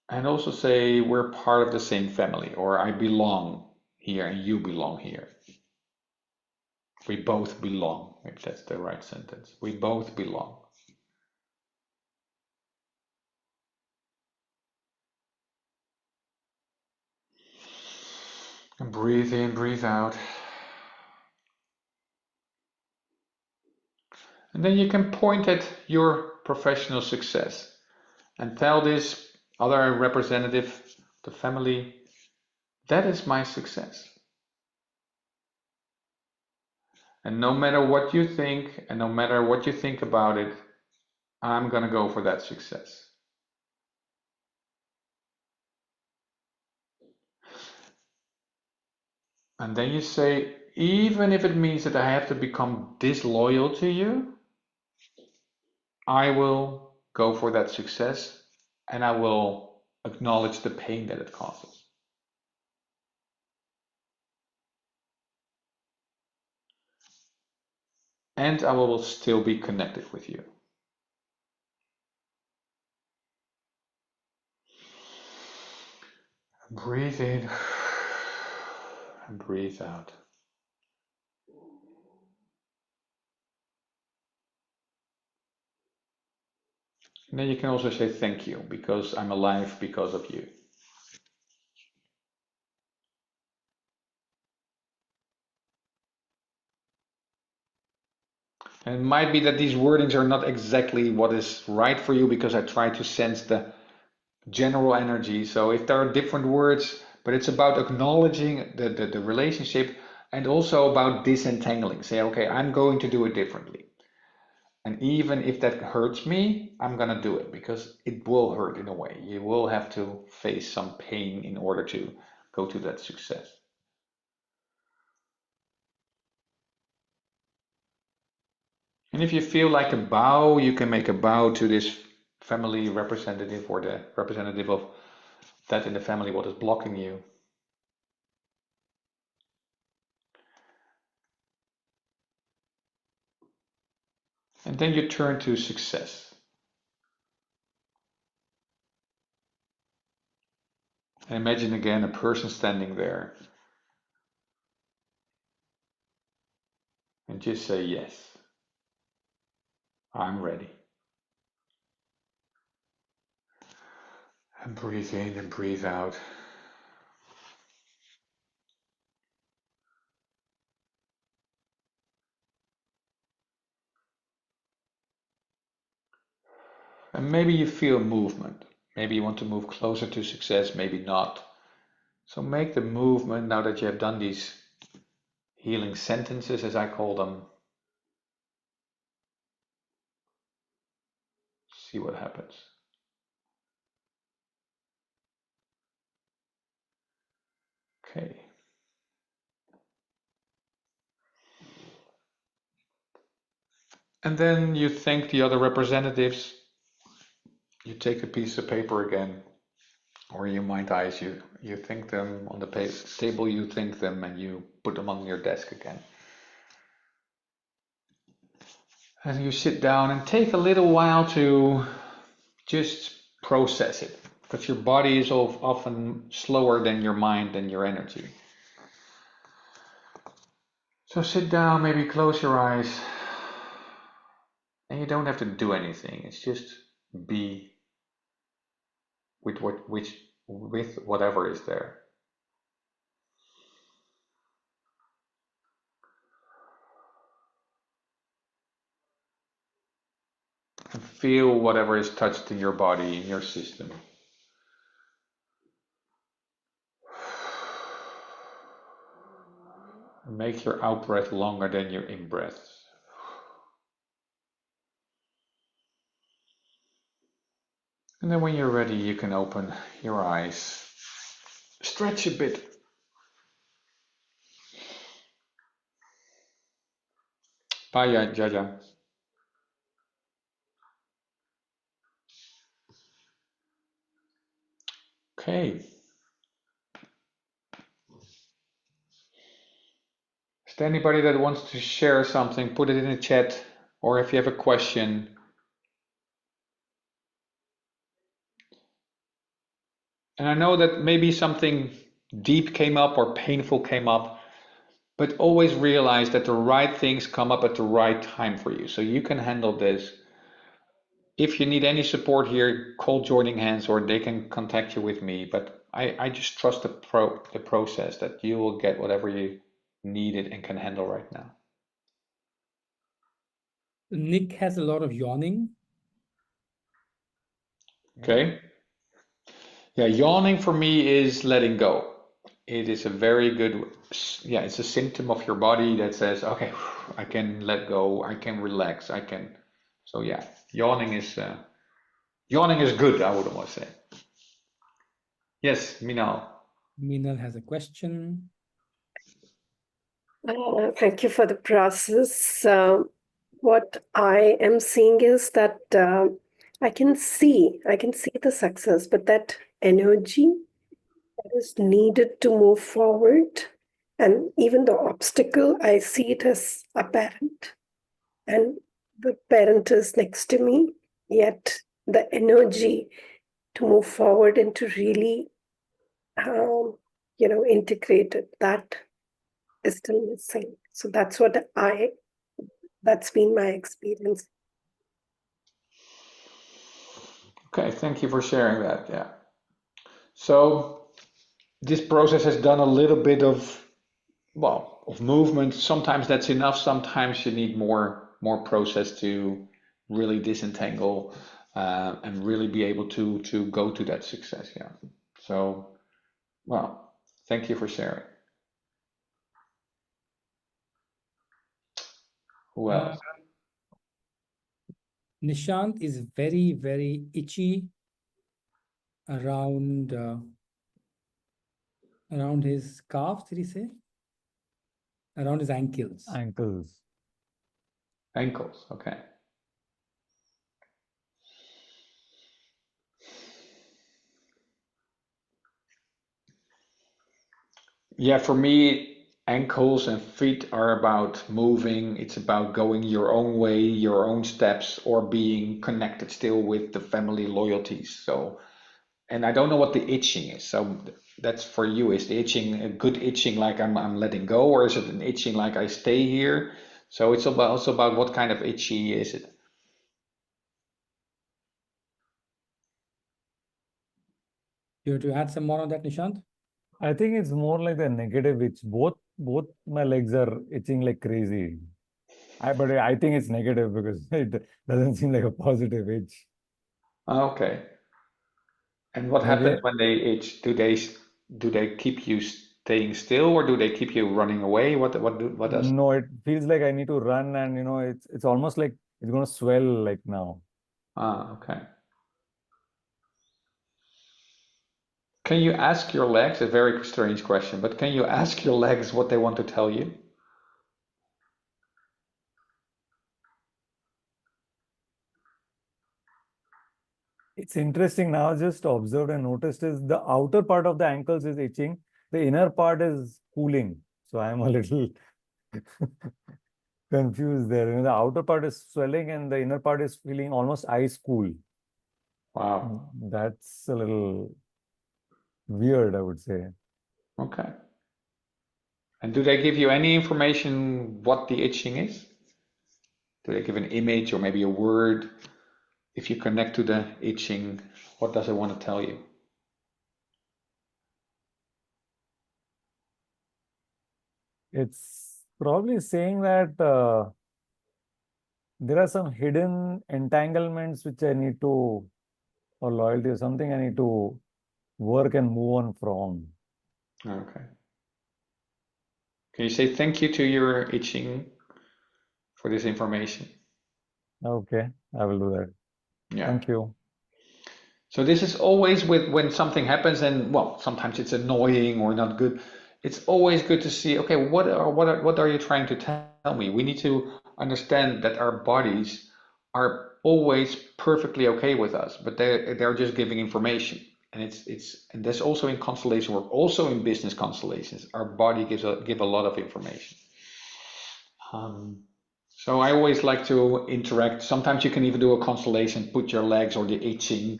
[SPEAKER 4] And also say, we're part of the same family, or I belong here and you belong here. We both belong, if that's the right sentence. We both belong. And breathe in, breathe out. And then you can point at your professional success and tell this other representative, the family, that is my success. And no matter what you think, and no matter what you think about it, I'm going to go for that success. And then you say, even if it means that I have to become disloyal to you, I will go for that success and I will acknowledge the pain that it causes. And I will still be connected with you. Breathe in and breathe out. And then you can also say thank you, because I'm alive because of you. And it might be that these wordings are not exactly what is right for you, because I try to sense the general energy. So if there are different words, but it's about acknowledging the relationship and also about disentangling. Say, okay, I'm going to do it differently. And even if that hurts me, I'm going to do it, because it will hurt in a way. You will have to face some pain in order to go to that success. And if you feel like a bow, you can make a bow to this family representative, or the representative of that in the family, what is blocking you. And then you turn to success. And imagine again a person standing there. And just say, yes, I'm ready. And breathe in and breathe out. And maybe you feel movement. Maybe you want to move closer to success, maybe not. So make the movement now that you have done these healing sentences, as I call them. See what happens. Okay. And then you thank the other representatives. You take a piece of paper again, or you mind eyes, you thank them on the table, you thank them, and you put them on your desk again. And you sit down and take a little while to just process it, because your body is often slower than your mind and your energy. So sit down, maybe close your eyes, and you don't have to do anything. It's just be with with whatever is there. And feel whatever is touched in your body, in your system. Make your out breath longer than your in breath. And then when you're ready, you can open your eyes. Stretch a bit. Bye, Jaja. Okay. Is there anybody that wants to share something? Put it in the chat, or if you have a question. And I know that maybe something deep came up or painful came up, but always realize that the right things come up at the right time for you. So you can handle this. If you need any support here, call Joining Hands, or they can contact you with me. But I just trust the process that you will get whatever you needed and can handle right now.
[SPEAKER 1] Nick has a lot of yawning.
[SPEAKER 4] Okay. Yeah, yawning for me is letting go. It is a very good, yeah, it's a symptom of your body that says, okay, I can let go, I can relax, I can. So yeah, yawning is good, I would almost say. Yes, Minal.
[SPEAKER 1] Minal has a question.
[SPEAKER 5] Thank you for the process. What I am seeing is that I can see the success, but that energy that is needed to move forward, and even the obstacle, I see it as apparent, and the parent is next to me, yet the energy to move forward and to really, integrate it, that is still missing. So that's been my experience.
[SPEAKER 4] Okay, thank you for sharing that. Yeah. So this process has done a little bit of movement. Sometimes that's enough. Sometimes you need more process to really disentangle and really be able to go to that success. Yeah. So, well, thank you for sharing. Who else?
[SPEAKER 1] Nishant is very, very itchy around his calves, did he say? Around his ankles.
[SPEAKER 6] Ankles.
[SPEAKER 4] Ankles, okay. Yeah, for me, ankles and feet are about moving. It's about going your own way, your own steps, or being connected still with the family loyalties. So And I don't know what the itching is. So that's for you. Is the itching a good itching like I'm letting go, or is it an itching like I stay here? So it's also about what kind of itchy is it?
[SPEAKER 1] You want to add some more on that, Nishant?
[SPEAKER 6] I think it's more like the negative itch. Both my legs are itching like crazy. But I think it's negative because it doesn't seem like a positive itch.
[SPEAKER 4] Okay. And what
[SPEAKER 6] Maybe
[SPEAKER 4] happens when they itch? Do they keep you staying still, or do they keep you running away? What does?
[SPEAKER 6] no, it feels like I need to run, and it's almost like it's gonna swell like now.
[SPEAKER 4] Okay. Can you ask your legs, a very strange question, but can you ask your legs what they want to tell you?
[SPEAKER 6] It's interesting now, just observed and noticed is the outer part of the ankles is itching, the inner part is cooling. So I'm a little confused there. The outer part is swelling and the inner part is feeling almost ice cool.
[SPEAKER 4] Wow.
[SPEAKER 6] That's a little weird, I would say.
[SPEAKER 4] Okay. And do they give you any information what the itching is? Do they give an image or maybe a word? If you connect to the itching, what does it want to tell you?
[SPEAKER 6] It's probably saying that there are some hidden entanglements which I need to, or loyalty or something I need to work and move on from.
[SPEAKER 4] Okay. Can you say thank you to your itching for this information?
[SPEAKER 6] Okay, I will do that.
[SPEAKER 4] Yeah.
[SPEAKER 6] Thank you.
[SPEAKER 4] So this is always with when something happens, and well, sometimes it's annoying or not good. It's always good to see, okay, what are you trying to tell me? We need to understand that our bodies are always perfectly okay with us, but they're just giving information. And and that's also in constellation work, also in business constellations. Our body give a lot of information. So I always like to interact. Sometimes you can even do a constellation, put your legs or the itching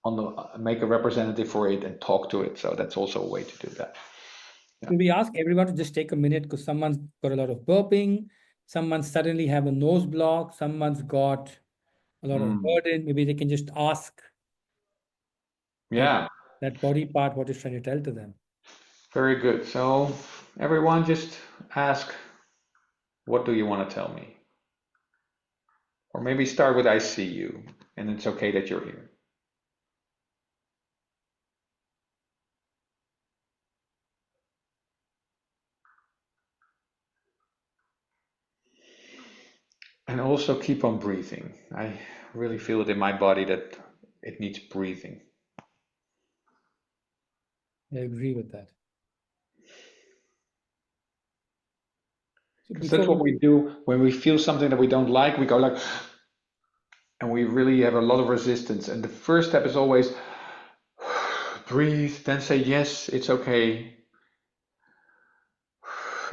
[SPEAKER 4] on the, make a representative for it and talk to it. So that's also a way to do that.
[SPEAKER 1] Can we ask everyone to just take a minute because someone's got a lot of burping, someone suddenly have a nose block, someone's got a lot of burden. Maybe they can just ask
[SPEAKER 4] Yeah,
[SPEAKER 1] that body part what is trying to tell to them.
[SPEAKER 4] very good. So everyone just ask, what do you want to tell me? Or maybe start with I see you, and it's okay that you're here. And also keep on breathing. I really feel it in my body that it needs breathing.
[SPEAKER 1] I agree with that. So
[SPEAKER 4] Because that's what we do when we feel something that we don't like, we go like, and we really have a lot of resistance. And the first step is always breathe, then say, yes, it's okay.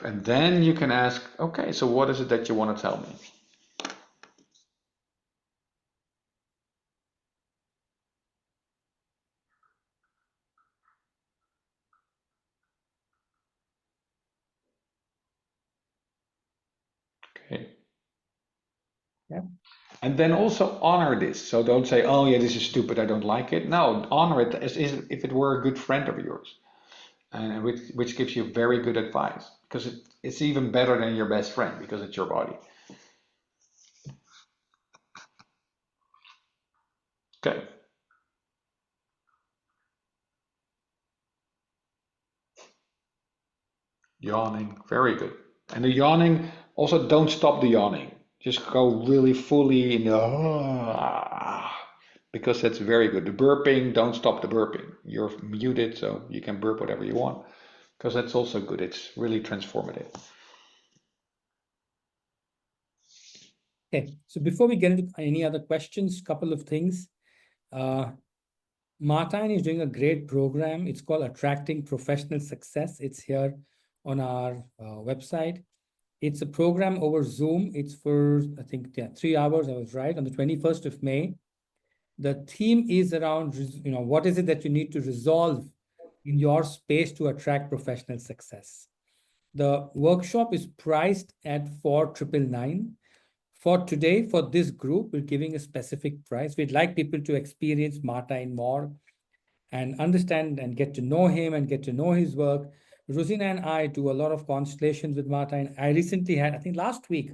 [SPEAKER 4] And then you can ask, okay, so what is it that you want to tell me? Okay.
[SPEAKER 1] Yeah.
[SPEAKER 4] And then also honor this. So don't say, oh yeah, this is stupid, I don't like it. No, honor it as if it were a good friend of yours, and which gives you very good advice, because it's even better than your best friend because it's your body. Okay. Yawning, very good. And the yawning, also don't stop the yawning. Just go really fully in the because that's very good. The burping, don't stop the burping. You're muted, so you can burp whatever you want, because that's also good. It's really transformative.
[SPEAKER 1] Okay, so before we get into any other questions, couple of things. Martijn is doing a great program. It's called Attracting Professional Success. It's here on our website. It's a program over Zoom. It's for, I think, 3 hours. I was right, on the 21st of May. The theme is around, what is it that you need to resolve in your space to attract professional success. The workshop is priced at 4,999. For today, for this group, we're giving a specific price. We'd like people to experience Martijn more and understand and get to know him and get to know his work. Rosina and I do a lot of constellations with Martijn. I recently had, I think last week,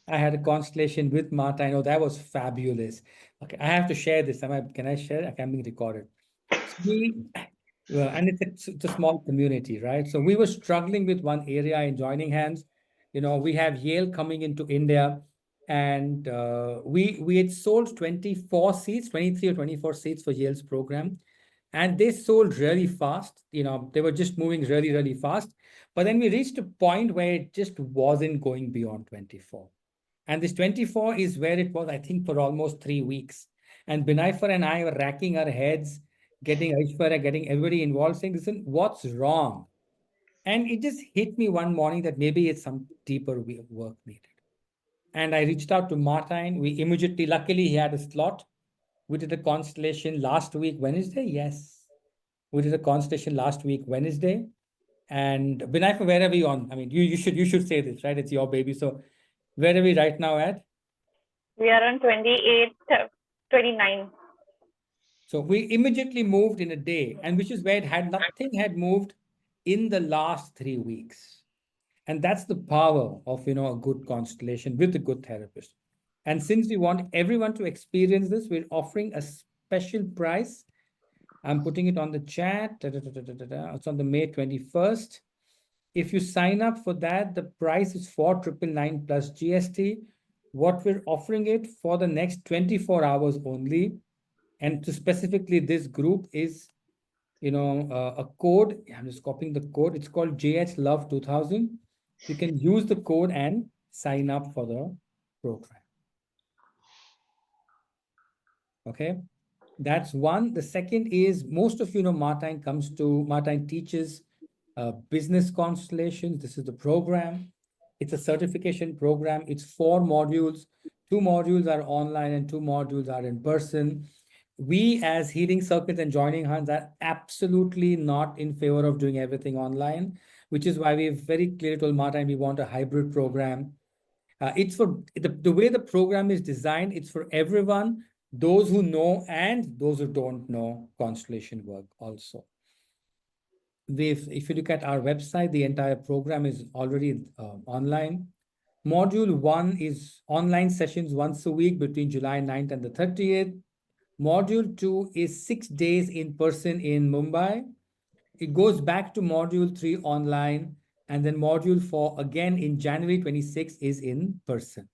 [SPEAKER 1] I had a constellation with Martijn. Oh, that was fabulous. Okay, I have to share this. Can I share? I can be recorded. So well, and it's a small community, right? So we were struggling with one area in joining hands. We have Yale coming into India, and we had sold 24 seats, 23 or 24 seats for Yale's program, and they sold really fast. They were just moving really, really fast. But then we reached a point where it just wasn't going beyond 24. And this 24 is where it was, I think, for almost 3 weeks. And Binayfar and I were racking our heads, getting Aishwarya, getting everybody involved, saying, listen, what's wrong? And it just hit me one morning that maybe it's some deeper work needed. And I reached out to Martijn. We immediately, luckily, he had a slot. We did a constellation last week, Wednesday. Yes. We did a constellation last week, Wednesday. And Binayfar, where are we on? I mean, you should say this, right? It's your baby. So where are we right now at?
[SPEAKER 7] We are on 28, 29.
[SPEAKER 1] So we immediately moved in a day, and which is where nothing had moved in the last 3 weeks. And that's the power of, a good constellation with a good therapist. And since we want everyone to experience this, we're offering a special price. I'm putting it on the chat. It's on the May 21st. If you sign up for that, the price is 4,999 plus GST. What we're offering it for the next 24 hours only. And to specifically this group is, a code. I'm just copying the code. It's called JH Love 2000. You can use the code and sign up for the program. Okay, that's one. The second is, most of you know Martijn teaches business constellations. This is the program. It's a certification program. It's 4 modules. 2 modules are online and 2 modules are in person. We as Healing Circuits and Joining Hands are absolutely not in favor of doing everything online, which is why we've very clearly told Martijn we want a hybrid program. It's for the way the program is designed, it's for everyone, those who know and those who don't know constellation work also. If you look at our website, the entire program is already online. Module 1 is online sessions once a week between July 9th and the 30th. Module 2 is 6 days in person in Mumbai. It goes back to module 3 online, and then module 4 again in January 26 is in person.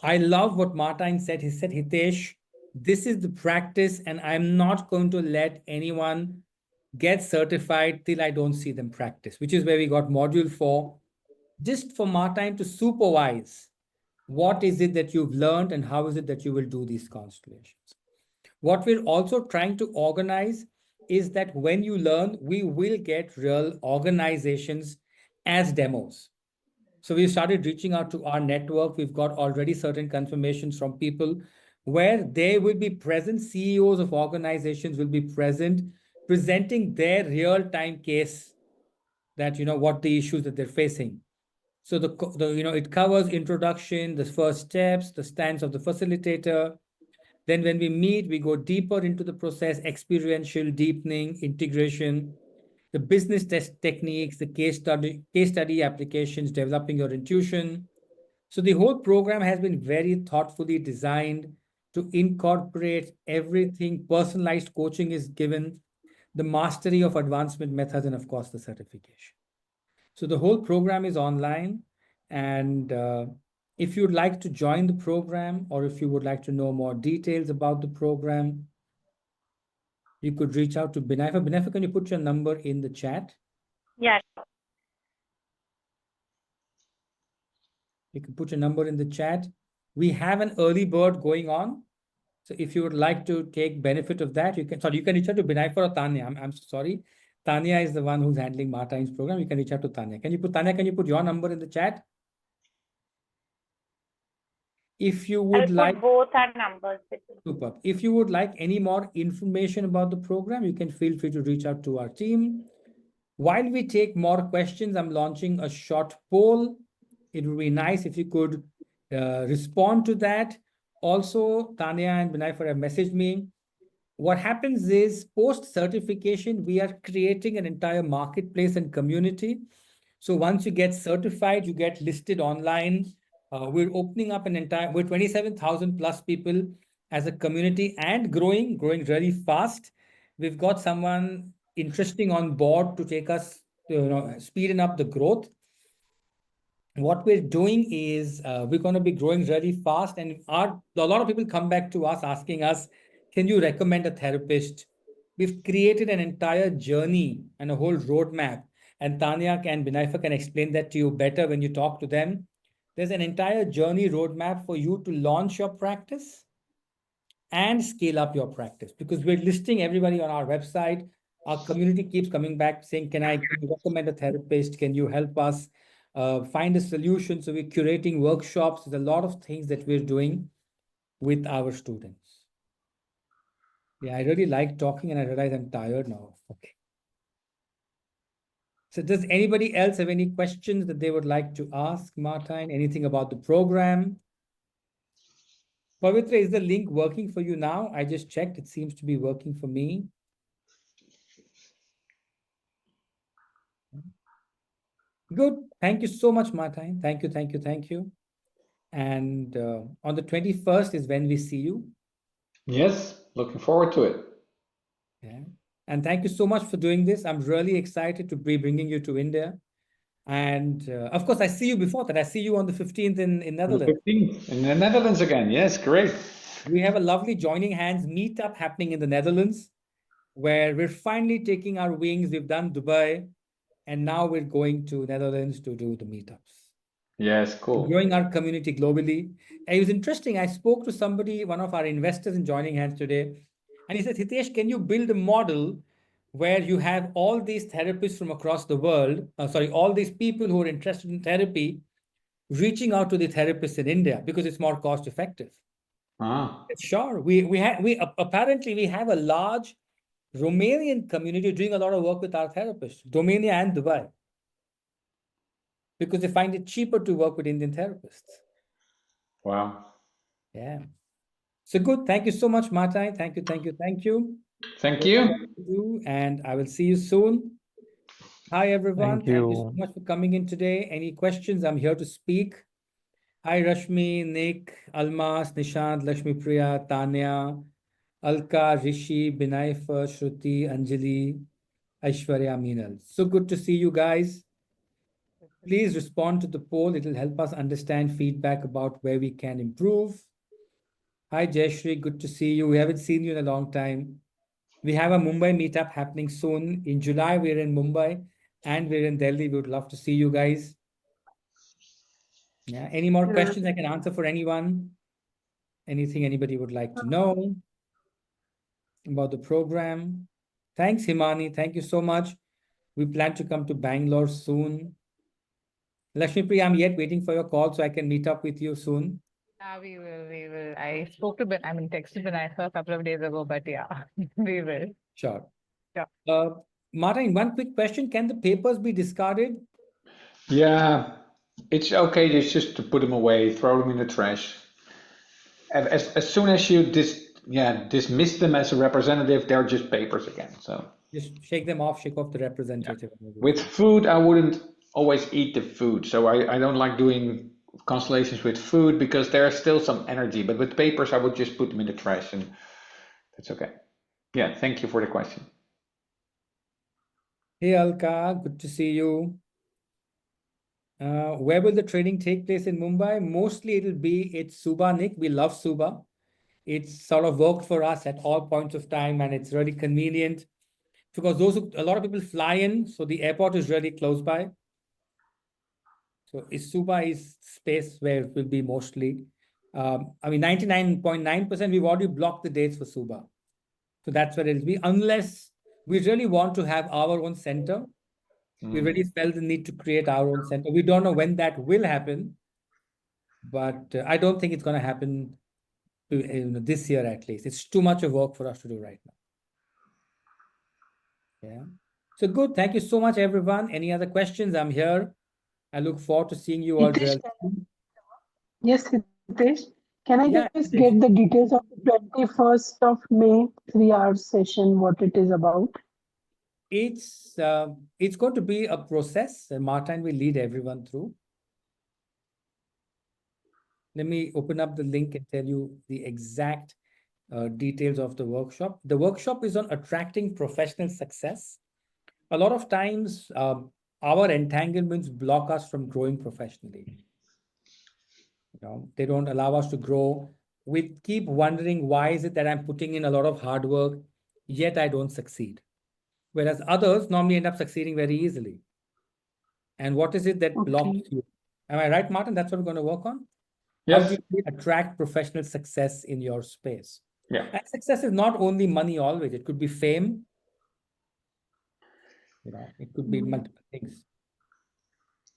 [SPEAKER 1] I love what Martijn said. He said, Hitesh, this is the practice, and I'm not going to let anyone get certified till I don't see them practice, which is where we got module 4, just for Martijn to supervise what is it that you've learned and how is it that you will do these constellations. What we're also trying to organize is that when you learn, we will get real organizations as demos. So we started reaching out to our network. We've got already certain confirmations from people where they will be present. CEOs of organizations will be present, presenting their real-time case that, what the issues that they're facing. So it covers introduction, the first steps, the stance of the facilitator. Then when we meet, we go deeper into the process, experiential deepening, integration, the business test techniques, the case study applications, developing your intuition. So the whole program has been very thoughtfully designed to incorporate everything. Personalized coaching is given, the mastery of advancement methods, and of course, the certification. So the whole program is online. And if you'd like to join the program, or if you would like to know more details about the program, you could reach out to Binayfar. Binayfar, can you put your number in the chat?
[SPEAKER 7] Yeah.
[SPEAKER 1] You can put your number in the chat. We have an early bird going on. So if you would like to take benefit of that, you can reach out to Binayfar or Tanya. I'm sorry. Tanya is the one who's handling Martijn's program. You can reach out to Tanya. Can you put your number in the chat? If you
[SPEAKER 7] I'll
[SPEAKER 1] would
[SPEAKER 7] put
[SPEAKER 1] like,
[SPEAKER 7] both our numbers with you.
[SPEAKER 1] super. If you would like any more information about the program, you can feel free to reach out to our team. While we take more questions, I'm launching a short poll. It would be nice if you could respond to that. Also, Tanya and Binayfar have messaged me. What happens is post-certification, we are creating an entire marketplace and community. So once you get certified, you get listed online. We're opening up we're 27,000 plus people as a community and growing really fast. We've got someone interesting on board to take us, speeding up the growth. What we're doing is we're going to be growing really fast, and a lot of people come back to us asking us, can you recommend a therapist? We've created an entire journey and a whole roadmap, and Tanya and Binayfa can explain that to you better when you talk to them. There's an entire journey roadmap for you to launch your practice and scale up your practice, because we're listing everybody on our website. Our community keeps coming back saying, can you recommend a therapist? Can you help us find a solution? So we're curating workshops. There's a lot of things that we're doing with our students. Yeah, I really like talking, and I realize I'm tired now. Okay. So does anybody else have any questions that they would like to ask Martijn? Anything about the program? Pavitra, is the link working for you now? I just checked. It seems to be working for me. Good. Thank you so much, Martijn. Thank you, thank you, thank you. And on the 21st is when we see you.
[SPEAKER 4] Yes, looking forward to it.
[SPEAKER 1] Yeah. And thank you so much for doing this. I'm really excited to be bringing you to India. And of course, I see you before that. I see you on the 15th in
[SPEAKER 4] The
[SPEAKER 1] Netherlands.
[SPEAKER 4] 15th in the Netherlands again. Yes, great.
[SPEAKER 1] We have a lovely Joining Hands meetup happening in the Netherlands, where we're finally taking our wings. We've done Dubai, and now we're going to Netherlands to do the meetups.
[SPEAKER 4] Yes, cool.
[SPEAKER 1] Growing our community globally. And it was interesting. I spoke to somebody, one of our investors in Joining Hands today, and he said, Hitesh, can you build a model where you have all these therapists from across the world, all these people who are interested in therapy, reaching out to the therapists in India because it's more cost effective.
[SPEAKER 4] Ah,
[SPEAKER 1] Sure. Apparently we have a large Romanian community doing a lot of work with our therapists, Romania and Dubai, because they find it cheaper to work with Indian therapists.
[SPEAKER 4] wow.
[SPEAKER 1] Yeah. So good. Thank you so much, Martijn. Thank you, thank you, thank you.
[SPEAKER 4] Thank
[SPEAKER 1] That's
[SPEAKER 4] you.
[SPEAKER 1] all I have to do, and I will see you soon. Hi, everyone.
[SPEAKER 6] Thank
[SPEAKER 1] Thank you so
[SPEAKER 6] you.
[SPEAKER 1] much for coming in today. Any questions? I'm here to speak. Hi, Rashmi, Nick, Almas, Nishant, Lakshmi Priya, Tanya, Alka, Rishi, Binayfa, Shruti, Anjali, Aishwarya, Meenal. So good to see you guys. Please respond to the poll. It will help us understand feedback about where we can improve. Hi, Jayashri. Good to see you. We haven't seen you in a long time. We have a Mumbai meetup happening soon. In July, we're in Mumbai and we're in Delhi. We would love to see you guys. Yeah. Any more questions I can answer for anyone? Anything anybody would like to know about the program? Thanks, Himani. Thank you so much. We plan to come to Bangalore soon. Lakshmi Priya, I'm yet waiting for your call so I can meet up with you soon.
[SPEAKER 8] Yeah, we will. We will. I spoke to texted Binayfa a couple of days ago, but yeah, we will.
[SPEAKER 1] Sure.
[SPEAKER 8] Sure.
[SPEAKER 1] Martijn, one quick question. Can the papers be discarded?
[SPEAKER 4] Yeah, it's okay just to put them away, throw them in the trash. As soon as you dismiss them as a representative, they're just papers again. So
[SPEAKER 1] Just shake them off, shake off the representative.
[SPEAKER 4] with food, I wouldn't always eat the food. So I don't like doing constellations with food because there's still some energy. But with papers, I would just put them in the trash, and that's okay. Yeah, thank you for the question.
[SPEAKER 1] Hey, Alka, good to see you. Where will the training take place in Mumbai? Mostly it'll be at Suba, Nick. We love Suba. It's sort of worked for us at all points of time, and it's really convenient because a lot of people fly in, so the airport is really close by. So Suba is space where it will be mostly. 99.9%, we've already blocked the dates for Suba. So that's where it'll be, unless we really want to have our own center. We really felt the need to create our own center. We don't know when that will happen, but I don't think it's going to happen this year at least. It's too much of work for us to do right now. Yeah. So good. Thank you so much, everyone. Any other questions? I'm here. I look forward to seeing you all real soon.
[SPEAKER 9] Yes, Hitesh. Can I
[SPEAKER 1] Yeah,
[SPEAKER 9] just
[SPEAKER 1] Hitesh.
[SPEAKER 9] get the details of the 21st of May 3-hour session, what it is about?
[SPEAKER 1] It's going to be a process, and Martijn will lead everyone through. Let me open up the link and tell you the exact details of the workshop. The workshop is on attracting professional success. A lot of times, our entanglements block us from growing professionally. They don't allow us to grow. We keep wondering, why is it that I'm putting in a lot of hard work, yet I don't succeed? Whereas others normally end up succeeding very easily. And what is it that blocks you? Am I right, Martin? That's what we're going to work on. How do you attract professional success in your space?
[SPEAKER 4] Yeah.
[SPEAKER 1] And success is not only money always. It could be fame. It could be multiple things.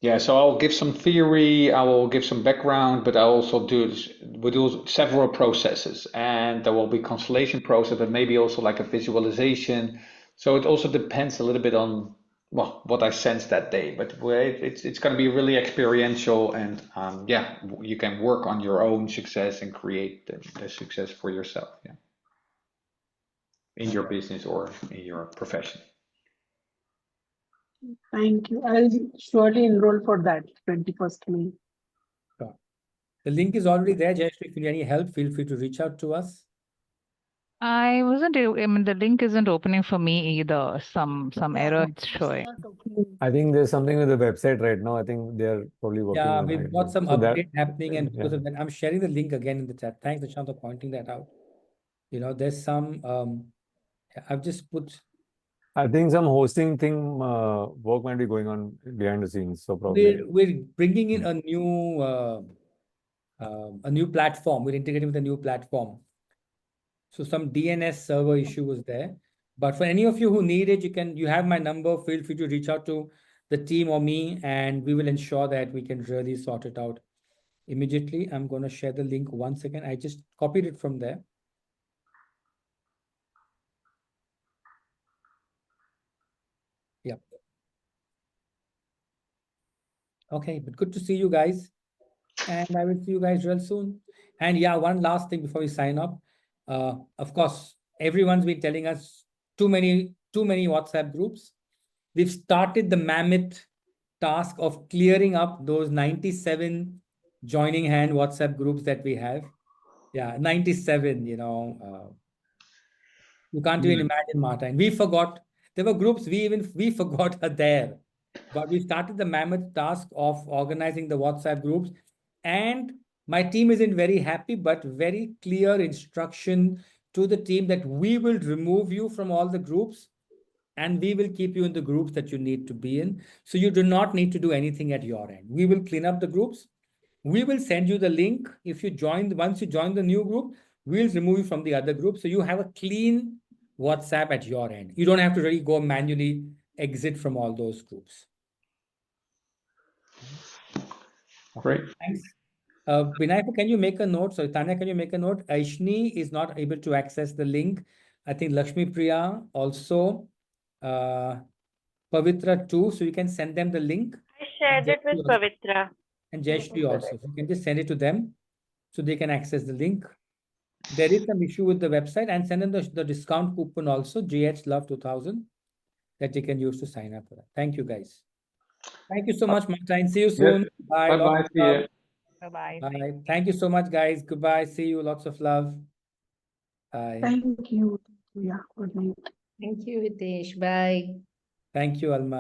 [SPEAKER 4] Yeah, so I'll give some theory, I will give some background, but I also we do several processes, and there will be constellation process, but maybe also like a visualization. So it also depends a little bit on what I sense that day, but it's going to be really experiential, and yeah, you can work on your own success and create the success for yourself, yeah, in your business or in your profession.
[SPEAKER 9] Thank you. I'll surely enroll for that 21st May.
[SPEAKER 1] Sure. The link is already there, Jayashree. If you need any help, feel free to reach out to us.
[SPEAKER 8] I mean, the link isn't opening for me either. Some error it's showing.
[SPEAKER 6] I think there's something with the website right now. I think they're probably working
[SPEAKER 1] Yeah,
[SPEAKER 6] on
[SPEAKER 1] we've
[SPEAKER 6] it.
[SPEAKER 1] got some
[SPEAKER 6] So that-
[SPEAKER 1] update happening, and because
[SPEAKER 6] yeah.
[SPEAKER 1] of that, I'm sharing the link again in the chat. Thanks, Nishant, for pointing that out. There's some I've just put.
[SPEAKER 6] I think some hosting thing work might be going on behind the scenes. So probably
[SPEAKER 1] We're bringing in a new platform. We're integrating with a new platform. So some DNS server issue was there. But for any of you who need it, you have my number. Feel free to reach out to the team or me, and we will ensure that we can really sort it out immediately. I'm going to share the link once again. I just copied it from there. Yep. Okay, but good to see you guys. And I will see you guys real soon. And yeah, one last thing before we sign up. Of course, everyone's been telling us too many WhatsApp groups. We've started the mammoth task of clearing up those 97 joining hand WhatsApp groups that we have. Yeah, 97, you can't even imagine, Martijn. We forgot. There were groups we forgot are there. But we started the mammoth task of organizing the WhatsApp groups. And my team isn't very happy, but very clear instruction to the team that we will remove you from all the groups and we will keep you in the groups that you need to be in. So you do not need to do anything at your end. We will clean up the groups. We will send you the link. If you once you join the new group, we'll remove you from the other group. So you have a clean WhatsApp at your end. You don't have to really go manually exit from all those groups.
[SPEAKER 4] Great.
[SPEAKER 1] Thanks. Vinayaka, can you make a note? So Tanya, can you make a note? Aishni is not able to access the link. I think Lakshmi Priya also. Pavitra too. So you can send them the link.
[SPEAKER 7] I shared it with Pavitra.
[SPEAKER 1] And Jayashree also. So you can just send it to them so they can access the link. There is some issue with the website, and send them the discount coupon also, GHLove2000, that they can use to sign up for that. Thank you, guys. Thank you so much, Martijn. See you soon. Bye.
[SPEAKER 4] Bye-bye. See you.
[SPEAKER 8] Bye-bye.
[SPEAKER 1] Bye. Thank you so much, guys. Goodbye. See you. Lots of love. Bye.
[SPEAKER 9] Thank you. Yeah, good night.
[SPEAKER 2] Thank you, Hitesh. Bye.
[SPEAKER 1] Thank you, Alma.